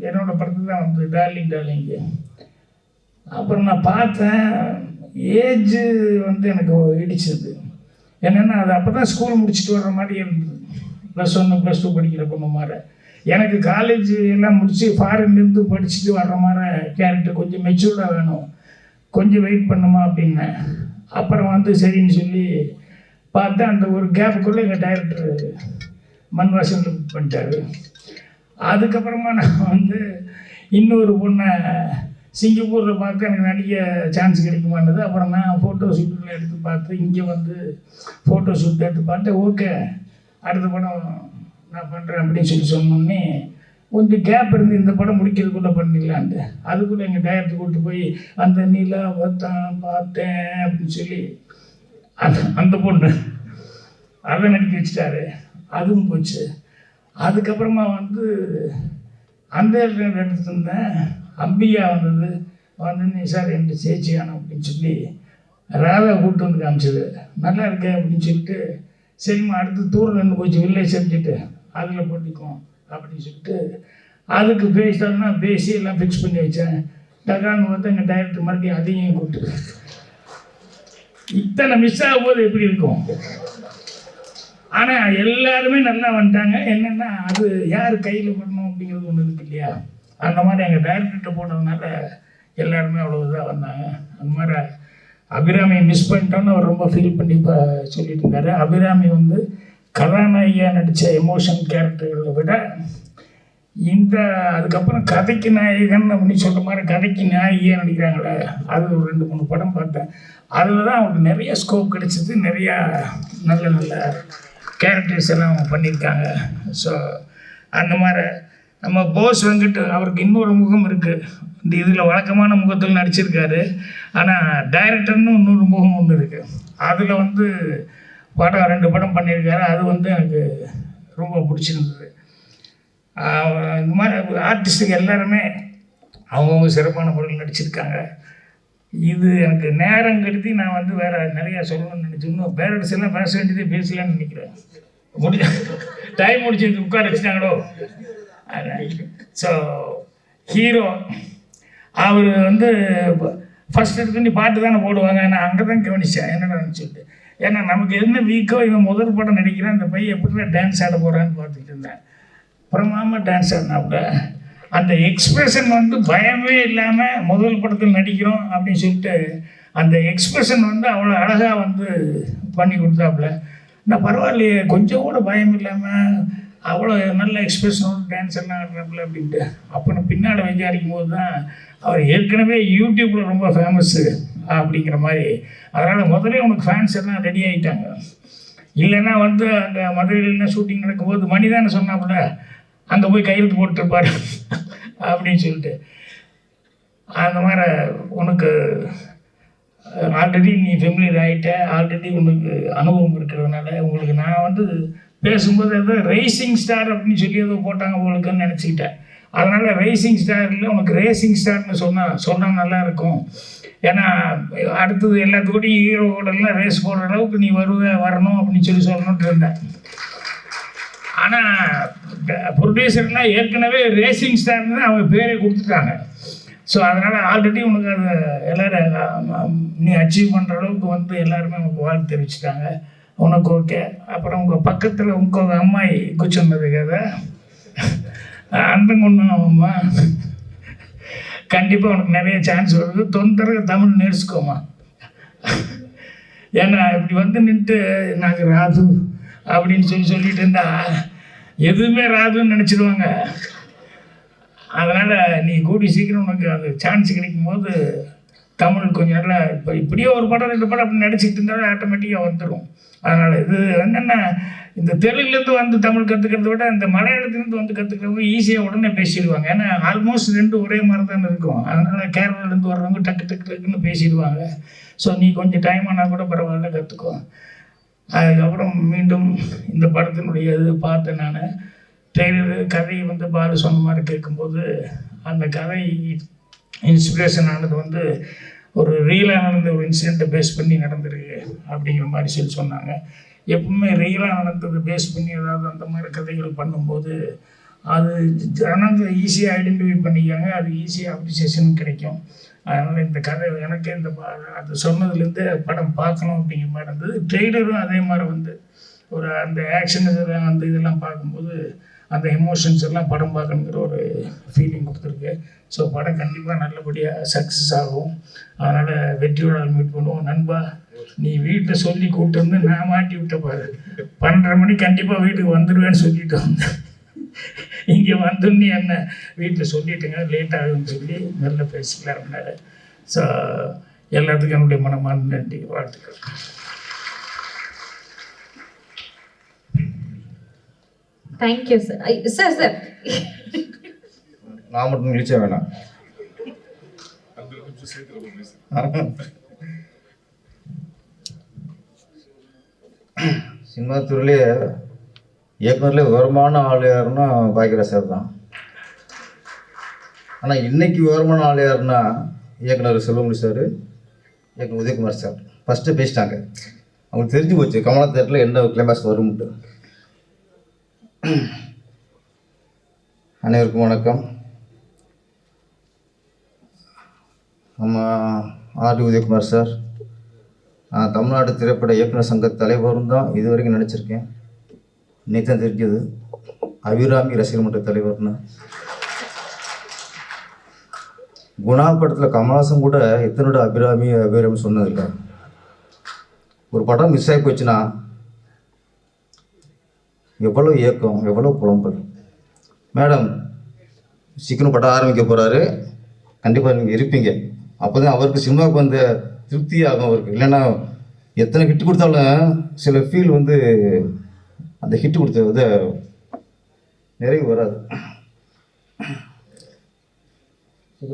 என்னோட படத்துக்கு தான் வந்து டார்லிங்கு. அப்புறம் நான் பார்த்தேன் ஏஜ் வந்து எனக்கு இடிச்சது. என்னென்னா அது அப்போ தான் ஸ்கூல் முடிச்சுட்டு வர்ற மாதிரி இருந்தது. +1 +2 படிக்கிற பொண்ணு மாதிரி. எனக்கு காலேஜ் எல்லாம் முடித்து ஃபாரின்லேருந்து படிச்சுட்டு வர்ற மாதிரி கேரக்டர் கொஞ்சம் மெச்சூர்டாக வேணும், கொஞ்சம் வெயிட் பண்ணுமா அப்படின்னேன். அப்புறம் வந்து சரின்னு சொல்லி பார்த்தா அந்த ஒரு கேப்புக்குள்ளே எங்கள் டைரக்டர் மண்வாசன் புக் பண்ணிட்டாரு. அதுக்கப்புறமா நான் வந்து இன்னொரு பொண்ணை சிங்கப்பூரில் பார்த்து எனக்கு நடிக்க சான்ஸ் கிடைக்குமானது. அப்புறம் நான் ஃபோட்டோ ஷூட்டில் எடுத்து பார்த்து இங்கே வந்து ஃபோட்டோ ஷூட் எடுத்து பார்த்து ஓகே அடுத்த படம் நான் பண்ணுறேன் அப்படின்னு சொல்லி சொன்னோன்னே கொஞ்சம் கேப் இருந்து இந்த படம் முடிக்கிறதுக்குள்ளே பண்ணிடலான்ட்டு அதுக்குள்ளே எங்கள் டைரக்டர் கூப்பிட்டு போய் அந்த நிலாவை தான் பார்த்தேன் அப்படின்னு சொல்லி அந்த பொண்ணு அதை நடிக்க வச்சுட்டாரு. அதுவும் போச்சு. அதுக்கப்புறமா வந்து அந்த எடுத்துருந்தேன் அம்பியா வந்து சார் என் சேச்சியானோ அப்படின்னு சொல்லி ராதா கூப்பிட்டு வந்து காமிச்சது. நல்லா இருக்கே அப்படின்னு சொல்லிட்டு சரிம்மா அடுத்து தூரம் நின்று போச்சு வில்லேஜ் செஞ்சுட்டு அதில் போட்டிக்குவோம் அப்படின்னு சொல்லிட்டு அதுக்கு பேசிட்டோம்னா பேசி எல்லாம் ஃபிக்ஸ் பண்ணி வச்சேன். டக்கான்னு வந்து எங்கள் டைரக்டர் மறுபடியும் அதையும் கூப்பிட்டு இத்தனை மிஸ் ஆகும் போது எப்படி இருக்கும். ஆனால் எல்லாருமே நல்லா வந்துட்டாங்க. என்னென்னா அது யார் கையில் பண்ணணும் அப்படிங்கிறது ஒன்று இருக்கு இல்லையா. அந்த மாதிரி எங்கள் டைரக்டர்கிட்ட போனதுனால எல்லாருமே அவ்வளோ இதாக வந்தாங்க. அந்த மாதிரி அபிராமியை மிஸ் பண்ணிட்டோன்னு அவர் ரொம்ப ஃபீல் பண்ணி இப்போ சொல்லிட்டு இருந்தார். அபிராமி வந்து கதாநாயகியாக நடித்த எமோஷன் கேரக்டர்களை விட இந்த அதுக்கப்புறம் கதைக்கு நாயகன் அப்படின்னு சொல்கிற மாதிரி கதைக்கு நாயகியாக நடிக்கிறாங்களே அது ஒரு 2-3 படம் பார்த்தேன். அதில் தான் அவங்களுக்கு நிறைய ஸ்கோப் கிடைச்சிது. நிறையா நல்ல நல்ல கேரக்டர்ஸ் எல்லாம் அவங்க பண்ணியிருக்காங்க. ஸோ அந்த மாதிரி நம்ம போஸ் வெங்கட் அவருக்கு இன்னொரு முகம் இருக்குது. இந்த இதில் வழக்கமான முகத்தில் நடிச்சிருக்காரு. ஆனால் டைரக்டர்னு இன்னொரு முகம் ஒன்று இருக்குது. அதில் வந்து படம் 2 படம் பண்ணியிருக்காரு. அது வந்து எனக்கு ரொம்ப பிடிச்சிருந்தது. இந்த மாதிரி ஆர்டிஸ்ட்டுக்கு எல்லாருமே அவங்கவுங்க சிறப்பான முறையில் நடிச்சிருக்காங்க. இது எனக்கு நேரம் கருதி நான் வந்து வேறு நிறையா சொல்லணும்னு நினச்சி இன்னும் பேரண்ட்ஸ் எல்லாம் பேச வேண்டியதே பேசலான்னு நினைக்கிறேன். டைம் முடிச்சு உட்கார வச்சுட்டாங்களோ. ஸோ ஹீரோ அவர் வந்து ஃபஸ்ட் எடுத்து நீ பாட்டு தானே போடுவாங்க. நான் அங்கே தான் கவனித்தேன் என்னென்னு நினச்சிட்டு. ஏன்னா நமக்கு என்ன வீக்கோ இவன் முதல் படம் நடிக்கிறான், அந்த பையன் எப்படி டான்ஸ் ஆட போகிறான்னு பார்த்துட்டு இருந்தேன். அப்புறமாம டான்ஸ் ஆடினாப்புல அந்த எக்ஸ்பிரஷன் வந்து பயமே இல்லாமல் முதல் படத்தில் நடிக்கிறோம் அப்படின்னு சொல்லிட்டு அந்த எக்ஸ்பிரஷன் வந்து அவ்வளோ அழகாக வந்து பண்ணி கொடுத்தாப்புல. நான் பரவாயில்லையே கொஞ்சம் கூட பயம் இல்லாமல் அவ்வளோ நல்ல எக்ஸ்பிரஷனோட டான்ஸ் எல்லாம் ஆடுறாப்புல அப்படின்ட்டு. அப்போ நான் பின்னாடி விசாரிக்கும் போது தான் அவர் ஏற்கனவே யூடியூப்பில் ரொம்ப ஃபேமஸ்ஸு அப்படிங்கிற மாதிரி. அதனால் முதலே உனக்கு ஃபேன்ஸ் எல்லாம் ரெடி ஆகிட்டாங்க. இல்லைன்னா வந்து அங்கே மதுரையில் ஷூட்டிங் நடக்கும்போது மணி தானே சொன்னாப்புல அங்கே போய் கையெழுத்து போட்டுருப்பார் அப்படின்னு சொல்லிட்டு. அந்த மாதிரி உனக்கு ஆல்ரெடி நீ ஃபெமிலியர் ஆகிட்ட, ஆல்ரெடி உனக்கு அனுபவம் இருக்கிறதுனால உங்களுக்கு நான் வந்து பேசும்போது ஏதோ ரேசிங் ஸ்டார் அப்படின்னு சொல்லி ஏதோ போட்டாங்க உங்களுக்குன்னு நினச்சிக்கிட்டேன். அதனால் ரேசிங் ஸ்டார் இல்லை உனக்கு ரேசிங் ஸ்டார்னு சொன்னால் நல்லாயிருக்கும். ஏன்னா அடுத்தது எல்லாத்துக்கூடையும் ஹீரோவோடலாம் ரேஸ் போடுற அளவுக்கு நீ வரணும் அப்படின்னு சொல்லணுன்ட்டு இருந்தேன். ஆனால் ப்ரொடியூசர்லாம் ஏற்கனவே ரேசிங் ஸ்டார்னு தான் அவங்க பேரே கொடுத்துட்டாங்க. ஸோ அதனால் ஆல்ரெடி உனக்கு அதை எல்லோரும் நீ அச்சீவ் பண்ணுற அளவுக்கு வந்து எல்லாருமே உனக்கு வாழ்த்து தெரிவிச்சிட்டாங்க. உனக்கு ஓகே. அப்புறம் உங்கள் பக்கத்தில் உங்கள் அம்மாயி கூச்சொன்னது கதை அந்த ஒன்றும் கண்டிப்பாக உனக்கு நிறைய சான்ஸ் வருது. தொந்தரவு தமிழ் நேர்ச்சுக்கோமா. ஏன்னா இப்படி வந்து நின்று நாங்கள் ராது அப்படின்னு சொல்லிட்டு இருந்தா எதுவுமே ராதுன்னு நினச்சிடுவாங்க. அதனால் நீ கூடி சீக்கிரம் உனக்கு அது சான்ஸ் கிடைக்கும் போது தமிழ் கொஞ்சம் நல்லா இப்போ இப்படியே ஒரு படம் 2 படம் அப்படி நடிச்சிட்டு இருந்தாலும் ஆட்டோமேட்டிக்காக வந்துடும். அதனால் இது என்னென்ன இந்த தெலுங்குலேருந்து வந்து தமிழ் கற்றுக்கிறத விட இந்த மலையாளத்துலேருந்து வந்து கற்றுக்கிறவங்க ஈஸியாக உடனே பேசிடுவாங்க. ஏன்னா ஆல்மோஸ்ட் 2 ஒரே மாதிரி தானே இருக்கும். அதனால் கேரளாலேருந்து வர்றவங்க டக்குன்னு பேசிடுவாங்க. ஸோ நீ கொஞ்சம் டைம் ஆனால் கூட பரவாயில்ல கற்றுக்கோ. அதுக்கப்புறம் மீண்டும் இந்த படத்தினுடைய இது பார்த்தேன் நான். ட்ரெய்லரு கதையை வந்து பாலு சொன்ன மாதிரி கேட்கும்போது அந்த கதை இன்ஸ்பிரேஷன் ஆனது வந்து ஒரு ரியலாக நடந்த ஒரு இன்சிடெண்ட்டை பேஸ் பண்ணி நடந்திருக்கு அப்படிங்கிற மாதிரி சொன்னாங்க. எப்பவுமே ரியலாக நடந்தது பேஸ் பண்ணி ஏதாவது அந்த மாதிரி கதைகள் பண்ணும்போது அது ஜனங்க ஈஸியாக ஐடென்டிஃபை பண்ணிக்காங்க, அது ஈஸியாக அப்ரிசியேஷன் கிடைக்கும். அதனால் இந்த கதை எனக்கு இந்த அது சொன்னதுலேருந்து படம் பார்க்கணும் அப்படிங்கிற மாதிரி இருந்தது. ட்ரெய்லரும் அதே மாதிரி வந்து ஒரு அந்த ஆக்ஷன் அந்த இதெல்லாம் பார்க்கும்போது அந்த எமோஷன்ஸ் எல்லாம் படம் பார்க்கணுங்கிற ஒரு ஃபீலிங் கொடுத்துருக்கு. ஸோ படம் கண்டிப்பாக நல்லபடியாக சக்ஸஸ் ஆகும். அதனால் வெற்றியோட மீட் பண்ணுவோம். நண்பா நீ வீட்டில் சொல்லி கூப்பிட்டு வந்து நான் மாட்டி விட்ட பாரு 12:30 மணிக்கு கண்டிப்பாக வீட்டுக்கு வந்துடுவேன்னு சொல்லிட்டு வந்தேன். இங்கே வந்துன்னு என்ன வீட்டில் சொல்லிட்டுங்க லேட் ஆகுதுன்னு சொல்லி நல்லா பேசிக்கலாம்னாரு. ஸோ எல்லாத்துக்கும் என்னுடைய மனமான நன்றி, வாழ்த்துக்கள். Thank you sir. சார் நான் மட்டும் நிகழ்ச்சியா வேணாம். சினிமா துறையிலே இயக்குனர்லேயே விவரமான ஆள் யாருன்னா பாக்யராஜ் சார் தான். ஆனால் இன்னைக்கு விவரமான ஆள் யாருன்னா இயக்குனர் செல்வமணி சார், இயக்குனர் உதயகுமார் சார். ஃபஸ்ட்டு பேசிட்டாங்க, அவங்களுக்கு தெரிஞ்சு போச்சு கமலா தேட்டரில் என்ன கிளைமேக்ஸ் வரும்ட்டு. அனைவருக்கும் வணக்கம். நம்ம ஆர்டி உதயகுமார் சார், நான் தமிழ்நாடு திரைப்பட இயக்குனர் சங்க தலைவரும் தான் இது வரைக்கும் நினச்சிருக்கேன். இன்னைக்கு தான் தெரிஞ்சது அபிராமி ரசிகர் மன்ற தலைவர்னு. குணா படத்தில் கமலாசன் கூட எத்தனோட அபிராமி சொன்னதில்லை. ஒரு படம் மிஸ் ஆகி போச்சுன்னா எவ்வளோ இயக்கம், எவ்வளோ புலம்பல். மேடம் சீக்கிரம் படம் ஆரம்பிக்க போகிறாரு, கண்டிப்பாக நீங்கள் இருப்பீங்க. அப்போ தான் அவருக்கு சினிமாவுக்கு வந்த திருப்தி ஆகும் அவருக்கு. இல்லைன்னா எத்தனை ஹிட் கொடுத்தாலும் சில ஃபீல் வந்து அந்த ஹிட் கொடுத்தது வந்து நிறைவு வராது.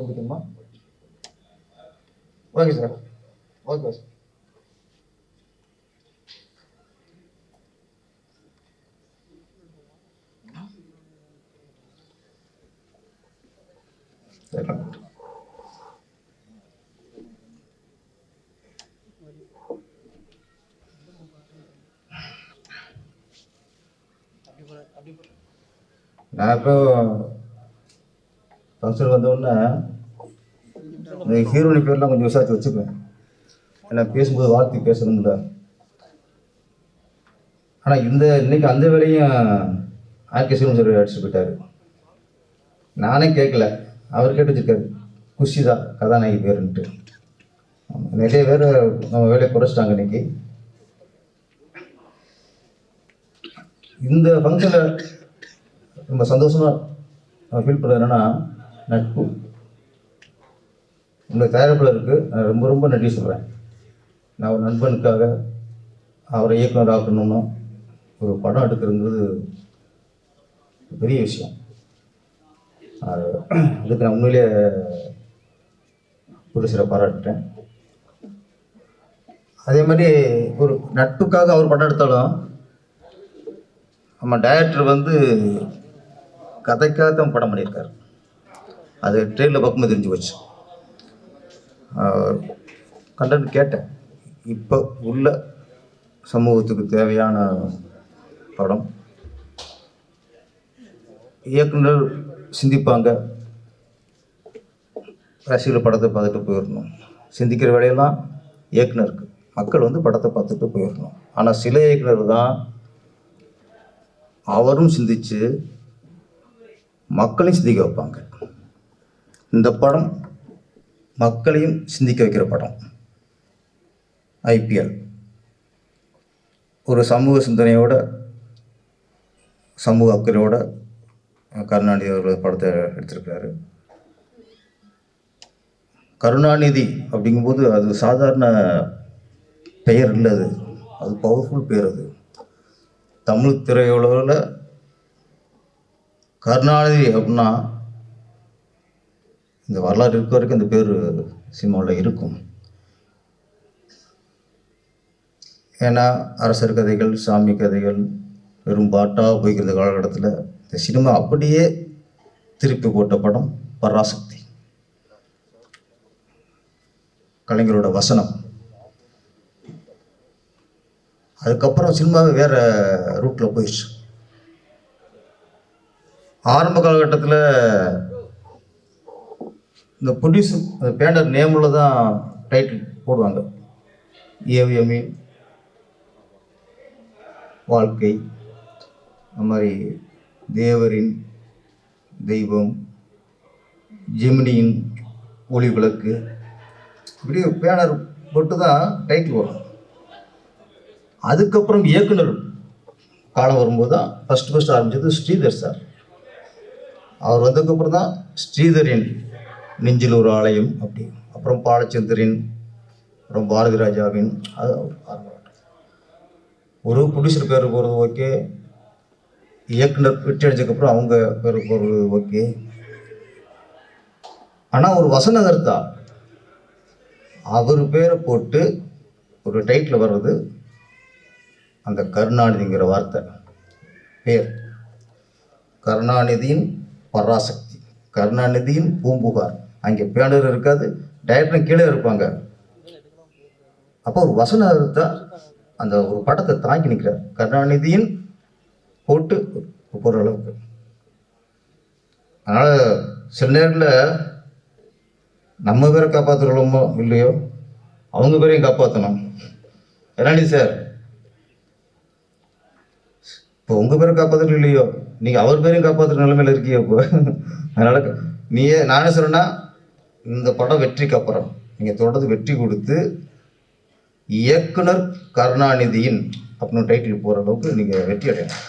முடியுமா? Okay sir, okay sir. நான் இப்போ ஃபங்க்ஷன் வந்தோடனே இந்த ஹீரோனி பேர்லாம் கொஞ்சம் விசாரிச்சு வச்சுக்குவேன். ஏன்னா பேசும்போது வாழ்த்து பேசணும்ல. ஆனால் இன்னைக்கு அந்த வேலையும் ஆர்கே சிவன் சார் அடிச்சுட்டு போயிட்டார். நானே கேட்கல, அவர் கேட்டு வச்சுருக்காரு. குஷிதா கதாநாயகி பேருன்ட்டு. நிறைய பேர் நம்ம வேலையை குறைச்சிட்டாங்க இன்னைக்கு. இந்த ஃபங்க்ஷனில் ரொம்ப சந்தோஷமாக ஃபீல் பண்ணுறது என்னென்னா நட்பு. உங்கள் தயாரிப்பாளருக்கு நான் ரொம்ப ரொம்ப நன்றி சொல்கிறேன். நான் ஒரு நண்பனுக்காக அவரை இயக்குனர் ஆக்கணும்னா ஒரு படம் எடுக்கிறதுங்கிறது பெரிய விஷயம். அதுக்கு நான் உண்மையிலேயே புதுசில் பாராட்டுறேன். அதே மாதிரி ஒரு நட்புக்காக அவர் படம் எடுத்தாலும் நம்ம டைரக்டர் வந்து கதைக்காக தான் படம் பண்ணியிருக்காரு. அது ட்ரெயினில் பக்கமாக தெரிஞ்சு போச்சு. கண்டென்ட் கேட்டேன். இப்போ உள்ள சமூகத்துக்கு தேவையான படம். இயக்குனர் சிந்திப்பாங்க, ரசிகர்கள் படத்தை பார்த்துட்டு போயிடணும். சிந்திக்கிற வேலையெல்லாம் இயக்குனருக்கு, மக்கள் வந்து படத்தை பார்த்துட்டு போயிடணும். ஆனால் சில இயக்குனர் தான் அவரும் சிந்திச்சு மக்களையும் சிந்திக்க வைப்பாங்க. இந்த படம் மக்களையும் சிந்திக்க வைக்கிற படம். IPL ஒரு சமூக சிந்தனையோட, சமூக அக்கறையோட கருணாநிதி அவர்கள் படத்தை எடுத்திருக்கிறாரு. கருணாநிதி அப்படிங்கும்போது அது சாதாரண பெயர் இல்லை, அது பவர்ஃபுல் பேர். அது தமிழ் திரையுலகில் கருணாநிதி அப்படின்னா இந்த வரலாறு இருக்க வரைக்கும் இந்த பேர் சினிமாவில் இருக்கும். ஏன்னா அரசர் கதைகள், சாமி கதைகள் வெறும் பாட்டாக போய்க்கிற காலகட்டத்தில் இந்த சினிமா அப்படியே திருப்பி போட்ட படம் பராசக்தி. கலைஞரோட வசனம். அதுக்கப்புறம் சினிமாவை வேறு ரூட்டில் போயிடுச்சு. ஆரம்ப காலகட்டத்தில் இந்த ப்ரொடியூசர் அந்த பேனர் நேமில் தான் டைட்டில் போடுவாங்க. ஏவிஎம்இ, வாழ்க்கை, அந்த மாதிரி தேவரின் தெய்வம், ஜெமினியின் ஒளி விளக்கு, இப்படி பேனர் போட்டு தான் டைட்டில் வரும். அதுக்கப்புறம் இயக்குனர் காலம் வரும்போது தான் ஃபஸ்ட்டு ஆரம்பித்தது ஸ்ரீதர் சார். அவர் வந்ததுக்கப்புறம் தான் ஸ்ரீதரின் நெஞ்சில் ஒரு ஆலயம், அப்படி அப்புறம் பாலச்சந்திரன், அப்புறம் பாரதி ராஜாவின். அது ஒரு ப்ரொடியூசர் பேர் போகிறது ஓகே, இயக்குனர் வெற்றி அடைஞ்சதுக்கப்புறம் அவங்க பேர் போகிறது ஓகே. ஆனால் ஒரு வசனகர்த்தா அவர் பேரை போட்டு ஒரு டைட்டில் வர்றது அந்த கருணாநிதிங்கிற வார்த்தை பேர். கருணாநிதியின் பராசக்தி, கருணாநிதியின் பூம்புகார். அங்கே பேனர் இருக்காது, டைரக்டரும் கீழே இருப்பாங்க. அப்போ ஒரு வசனம் இருந்தால் அந்த ஒரு படத்தை தாங்கி நிற்கிறார். கருணாநிதியின் போட்டு போகிற அளவுக்கு. அதனால் சில நேரத்தில் நம்ம பேரை காப்பாற்றுறோமோ இல்லையோ, அவங்க பேரையும் காப்பாற்றணும். கருணாநிதி சார், இப்போ உங்கள் பேரை காப்பாற்றுறது இல்லையோ, நீங்கள் அவர் பேரையும் காப்பாற்றுற நிலைமையில் இருக்கீங்க இப்போ. அதனால் நானே சொல்கிறேன்னா, இந்த படம் வெற்றிக்கு அப்புறம் நீங்கள் தொடர்ந்து வெற்றி கொடுத்து இயக்குனர் கருணாநிதியின் அப்படின்னு டைட்டில் போகிற அளவுக்கு நீங்கள் வெற்றி அடையணும்.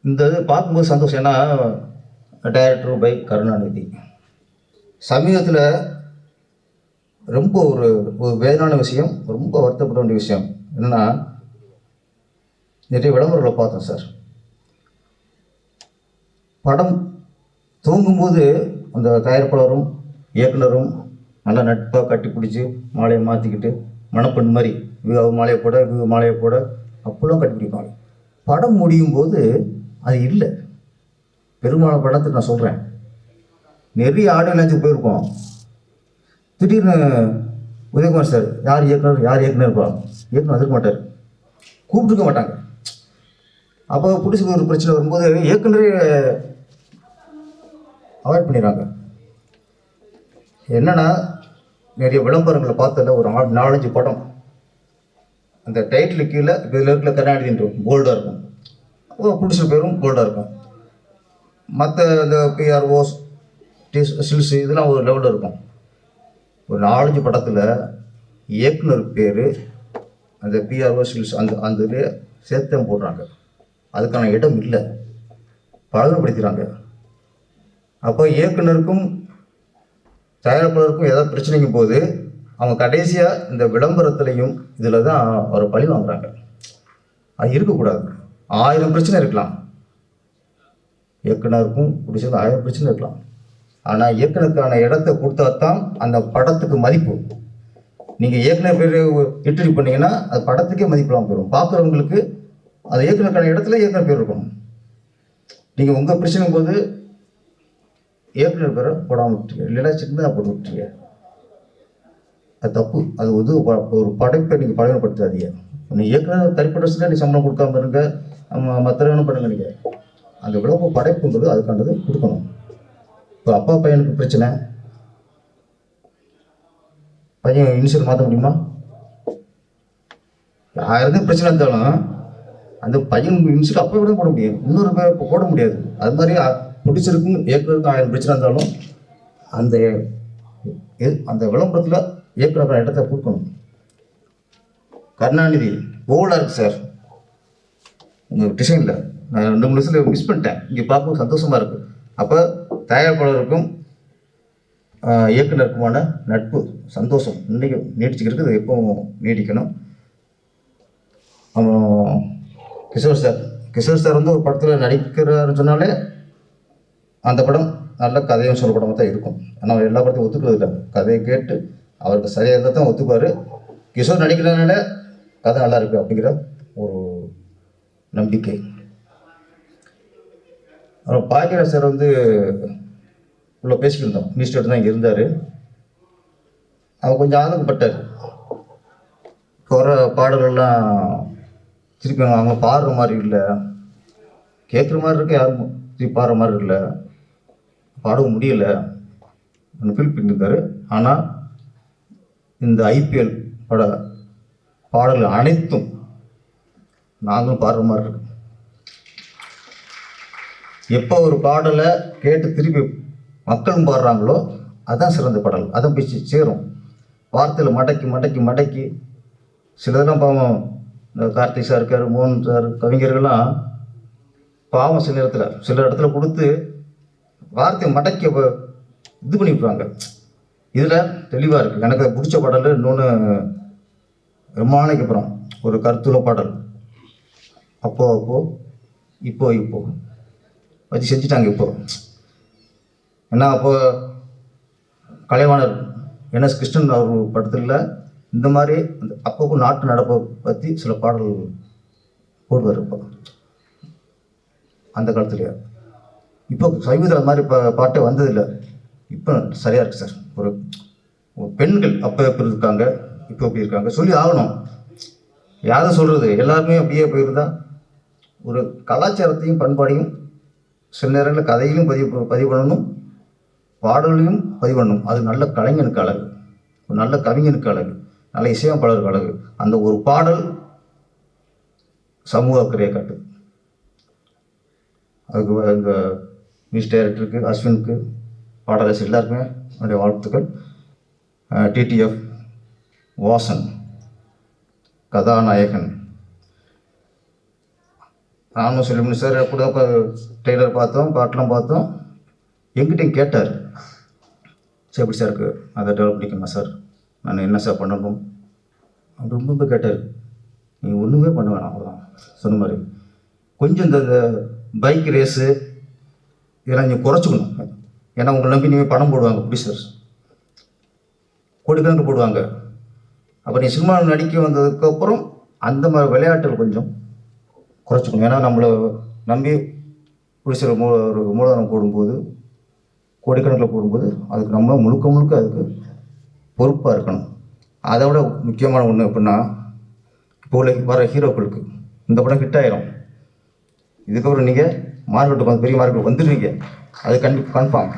இந்த இது பார்க்கும்போது சந்தோஷம். ஏன்னா டைரக்டர் பை கருணாநிதி. சமீபத்தில் ரொம்ப ஒரு ஒரு வேதனான விஷயம், ரொம்ப வருத்தப்பட வேண்டிய விஷயம் என்னென்னா, நிறைய விளம்பரங்களை பார்த்தோம் சார். படம் தூங்கும்போது அந்த தயாரிப்பாளரும் இயக்குனரும் நல்லா நட்பாக கட்டி பிடிச்சி மாலையை மாற்றிக்கிட்டு மணப்பெண் மாதிரி மாலையை போட மாலையை போட அப்போல்லாம் கட்டி பிடிப்பாங்க. படம் முடியும் போது அது இல்லை. பெரும்பாலான படத்துக்கு நான் சொல்கிறேன், நிறைய ஆடியோ லான்ச்சுக்கு போயிருக்கோம். திடீர்னு உதயகுமார் சார் யார் இயக்குனர் இருப்பா, இயக்குனர் வந்துருக்க மாட்டார், கூப்பிட்டுருக்க மாட்டாங்க. அப்போ பிடிச்சி ஒரு பிரச்சனை வரும்போது இயக்குனரே அவாய்ட் பண்ணிடுறாங்க. என்னென்னா, நிறைய விளம்பரங்களை பார்த்ததில்ல, ஒரு 4-5 படம் அந்த டைட்டில் கீழே இதில் இருக்கிற கருணாநிதின்ற போல்டாக இருக்கும், ப்ரொடியூசர் பேரும் போல்டாக இருக்கும். மற்ற இந்த பிஆர்ஓஸ் ஸ்டில்ஸு இதெல்லாம் ஒரு லெவலில் இருக்கும். ஒரு 4-5 படத்தில் இயக்குனர் பேர் அந்த பிஆர்ஓ ஸ்டில்ஸ் அந்த இதிலே சேர்த்தம் போடுறாங்க. அதுக்கான இடம் இல்லை, பழகப்படுத்துகிறாங்க. அப்போ இயக்குனருக்கும் தயாரிப்பாளருக்கும் ஏதாவது பிரச்சனைக்கும் போது அவங்க கடைசியாக இந்த விளம்பரத்துலையும் இதில் தான் ஒரு பழி வாங்குறாங்க. அது இருக்கக்கூடாது. 1000 பிரச்சனை இருக்கலாம், இயக்குனருக்கும் பிடிச்சது 1000 பிரச்சனை இருக்கலாம். ஆனால் இயக்குனருக்கான இடத்த கொடுத்தா தான் அந்த படத்துக்கு மதிப்பு. நீங்கள் இயக்குனர் பேர் இன்ட்ரடியூஸ் பண்ணிங்கன்னா அது படத்துக்கே மதிப்பெல்லாம் போயிடும். பார்க்குறவங்களுக்கு அது இயக்குனருக்கான இடத்துல இயக்குனர் பேர் இருக்கணும். நீங்கள் உங்கள் பிரச்சனைக்கும் போது இயக்குனர் பேரை போடாமல் விட்டுருங்க, இல்லைன்னா சின்னதாக போட்டு விட்டுருங்க. அது தப்பு. அது வந்து ஒரு படைப்பை நீங்கள் பழகப்படுத்தாதீங்க. நீங்கள் இயக்குனர் தனிப்பட்ட விஷயத்தில் நீ சம்பளம் கொடுக்காம இருங்க, மற்ற பண்ணுங்க. நீங்கள் அந்த விளம்பர படைப்புங்கிறது அதுக்கானது கொடுக்கணும். இப்போ அப்பா பையனுக்கு பிரச்சனை, பையன் இனிஷியல் மாற்ற முடியுமா? 1000 பிரச்சனை இருந்தாலும் அந்த பையனுக்கு இனிஷியல் அப்போ விட போட முடியும், இன்னொரு பேர் போட முடியாது. அது மாதிரி ப்ரொடியூசருக்கும் இயக்குனருக்கும் 1000 பிரச்சனை இருந்தாலும் அந்த விளம்பரத்தில் இயக்குனர் இடத்த கொடுக்கணும். கருணாநிதி போல்டாக இருக்குது சார் உங்கள் டிசைனில். நான் 2-3 நிமிஷத்தில் மிஸ் பண்ணிட்டேன், இங்கே பார்க்கும்போது சந்தோஷமாக இருக்குது. அப்போ தயாரிப்பாளருக்கும் இயக்குனருக்குமான நட்பு சந்தோஷம் இன்றைக்கி நீடிச்சுக்கிட்டு அது எப்பவும் நீடிக்கணும். கிஷோர் சார் வந்து ஒரு படத்தில் நடிக்கிறாருன்னு சொன்னாலே அந்த படம் நல்ல கதையும் சொல்ல படமாக தான் இருக்கும். ஆனால் எல்லா படத்தையும் ஒத்துக்கிறது இல்லை. கதையை கேட்டு அவருக்கு சரியாக இருந்தால் தான் ஒத்துக்குவார். கிஷோர் நடிக்கிறதுனால கதை நல்லா இருக்குது அப்படிங்கிற ஒரு நம்பிக்கை. அப்புறம் பாக்கியராஜ் சார் வந்து உள்ள பேசிக்கிருந்தோம், மினிஸ்டர் தான் இங்கே இருந்தார். அவர் கொஞ்சம் ஆதங்கப்பட்டார். வர பாடல்கள்லாம் திருப்பி அவங்க பாடுற மாதிரி இல்லை, கேட்குற மாதிரி இருக்கு, யாரும் திருப்பி பாடுற மாதிரி இல்லை, பாடவும் முடியலை ஃபீல் பண்ணியிருந்தார். ஆனால் இந்த ஐபிஎல் பாடல்கள் அனைத்தும் நாங்களும் பாடுற மாதிரி இருக்கு. எப்போ ஒரு பாடலை கேட்டு திருப்பி மக்களும் பாடுறாங்களோ அதுதான் சிறந்த பாடல், அதான் போய் சேரும். வார்த்தையில் மடக்கி சிலதெல்லாம் பாவம், இந்த கார்த்திக் சார் இருக்கார், மோகன் சார், கவிஞர்கள்லாம் பாவம் சில இடத்துல கொடுத்து வார்த்தையை மடக்கி இது பண்ணி விட்றாங்க. இதில் தெளிவாக இருக்குது. எனக்கு பிடிச்ச பாடல் இன்னொன்று ரொம்ப நாளைக்கு அப்புறம் ஒரு கருத்துள்ள பாடல், அப்போ இப்போ வச்சு செஞ்சுட்டாங்க. இப்போ ஏன்னா அப்போ கலைவாணர் NS கிருஷ்ணன் அவர் படத்தில் இந்த மாதிரி அப்பப்போ நாட்டு நடப்பை பற்றி சில பாடல் போடுவார். இப்போ அந்த காலத்துலேயே இப்போ சைவத்தில் மாதிரி பாட்டே வந்ததில்லை. இப்போ சரியாக இருக்குது சார். ஒரு பெண்கள் அப்போ எப்படி இருக்காங்க, இப்போ எப்படி இருக்காங்க சொல்லி ஆகணும். யாரும் சொல்கிறது எல்லாருமே அப்படியே போயிருந்தா ஒரு கலாச்சாரத்தையும் பண்பாடையும் சில நேரங்களில் கதையிலும் பதிவு பண்ணணும், பாடலையும் பதிவு பண்ணணும். அது நல்ல கலைஞனுக்கு அழகு, ஒரு நல்ல கவிஞனுக்கு அழகு, நல்ல இசையமைப்பாளருக்கு அழகு. அந்த ஒரு பாடல் சமூக அக்கறையை காட்டு. அதுக்கு எங்கள் மியூசிக் டைரக்டருக்கு, அஸ்வினுக்கு, பாடலாசிரியர் எல்லாருக்குமே என்னுடைய வாழ்த்துக்கள். TTF வாசன் கதாநாயகன், நானும் செல்வமணி சார் கூட ட்ரெய்லர் பார்த்தோம், பாட்டெலாம் பார்த்தோம். எங்கிட்டையும் கேட்டார், சரி எப்படி சார் இருக்குது, அதை டெவலப் பண்ணிக்கணுமா சார் நான் என்ன சார் பண்ணணும் அவர் ரொம்ப கேட்டார். நீங்கள் ஒன்றுமே பண்ண வேணாம், அவ்வளோதான் சொன்ன மாதிரி. கொஞ்சம் இந்த பைக் ரேஸு இதெல்லாம் நீங்கள் குறைச்சிக்கணும். ஏன்னா உங்களை நம்பி நீங்கள் பணம் போடுவாங்க ப்ரொடியூசர்ஸ், கோடிக்கணக்கு போடுவாங்க. அப்போ நீ சினிமாவில் நடிக்க வந்ததுக்கப்புறம் அந்த மாதிரி விளையாட்டுகள் கொஞ்சம் குறைச்சிக்கணும். ஏன்னா நம்மளை நம்பி ப்ரொடியூசர் ஒரு மூலதனம் போடும்போது, கோடிக்கணக்கில் போடும்போது அதுக்கு நம்ம முழுக்க அதுக்கு பொறுப்பாக இருக்கணும். அதை விட முக்கியமான ஒன்று எப்படின்னா, இப்போ வர ஹீரோக்களுக்கு இந்த படம் ஹிட் ஆயிரும், இதுக்கப்புறம் நீங்கள் மார்க்கெட்டுக்கு பெரிய மார்க்கெட்டுக்கு வந்துடுவீங்க, அது கன்ஃபார்ம்.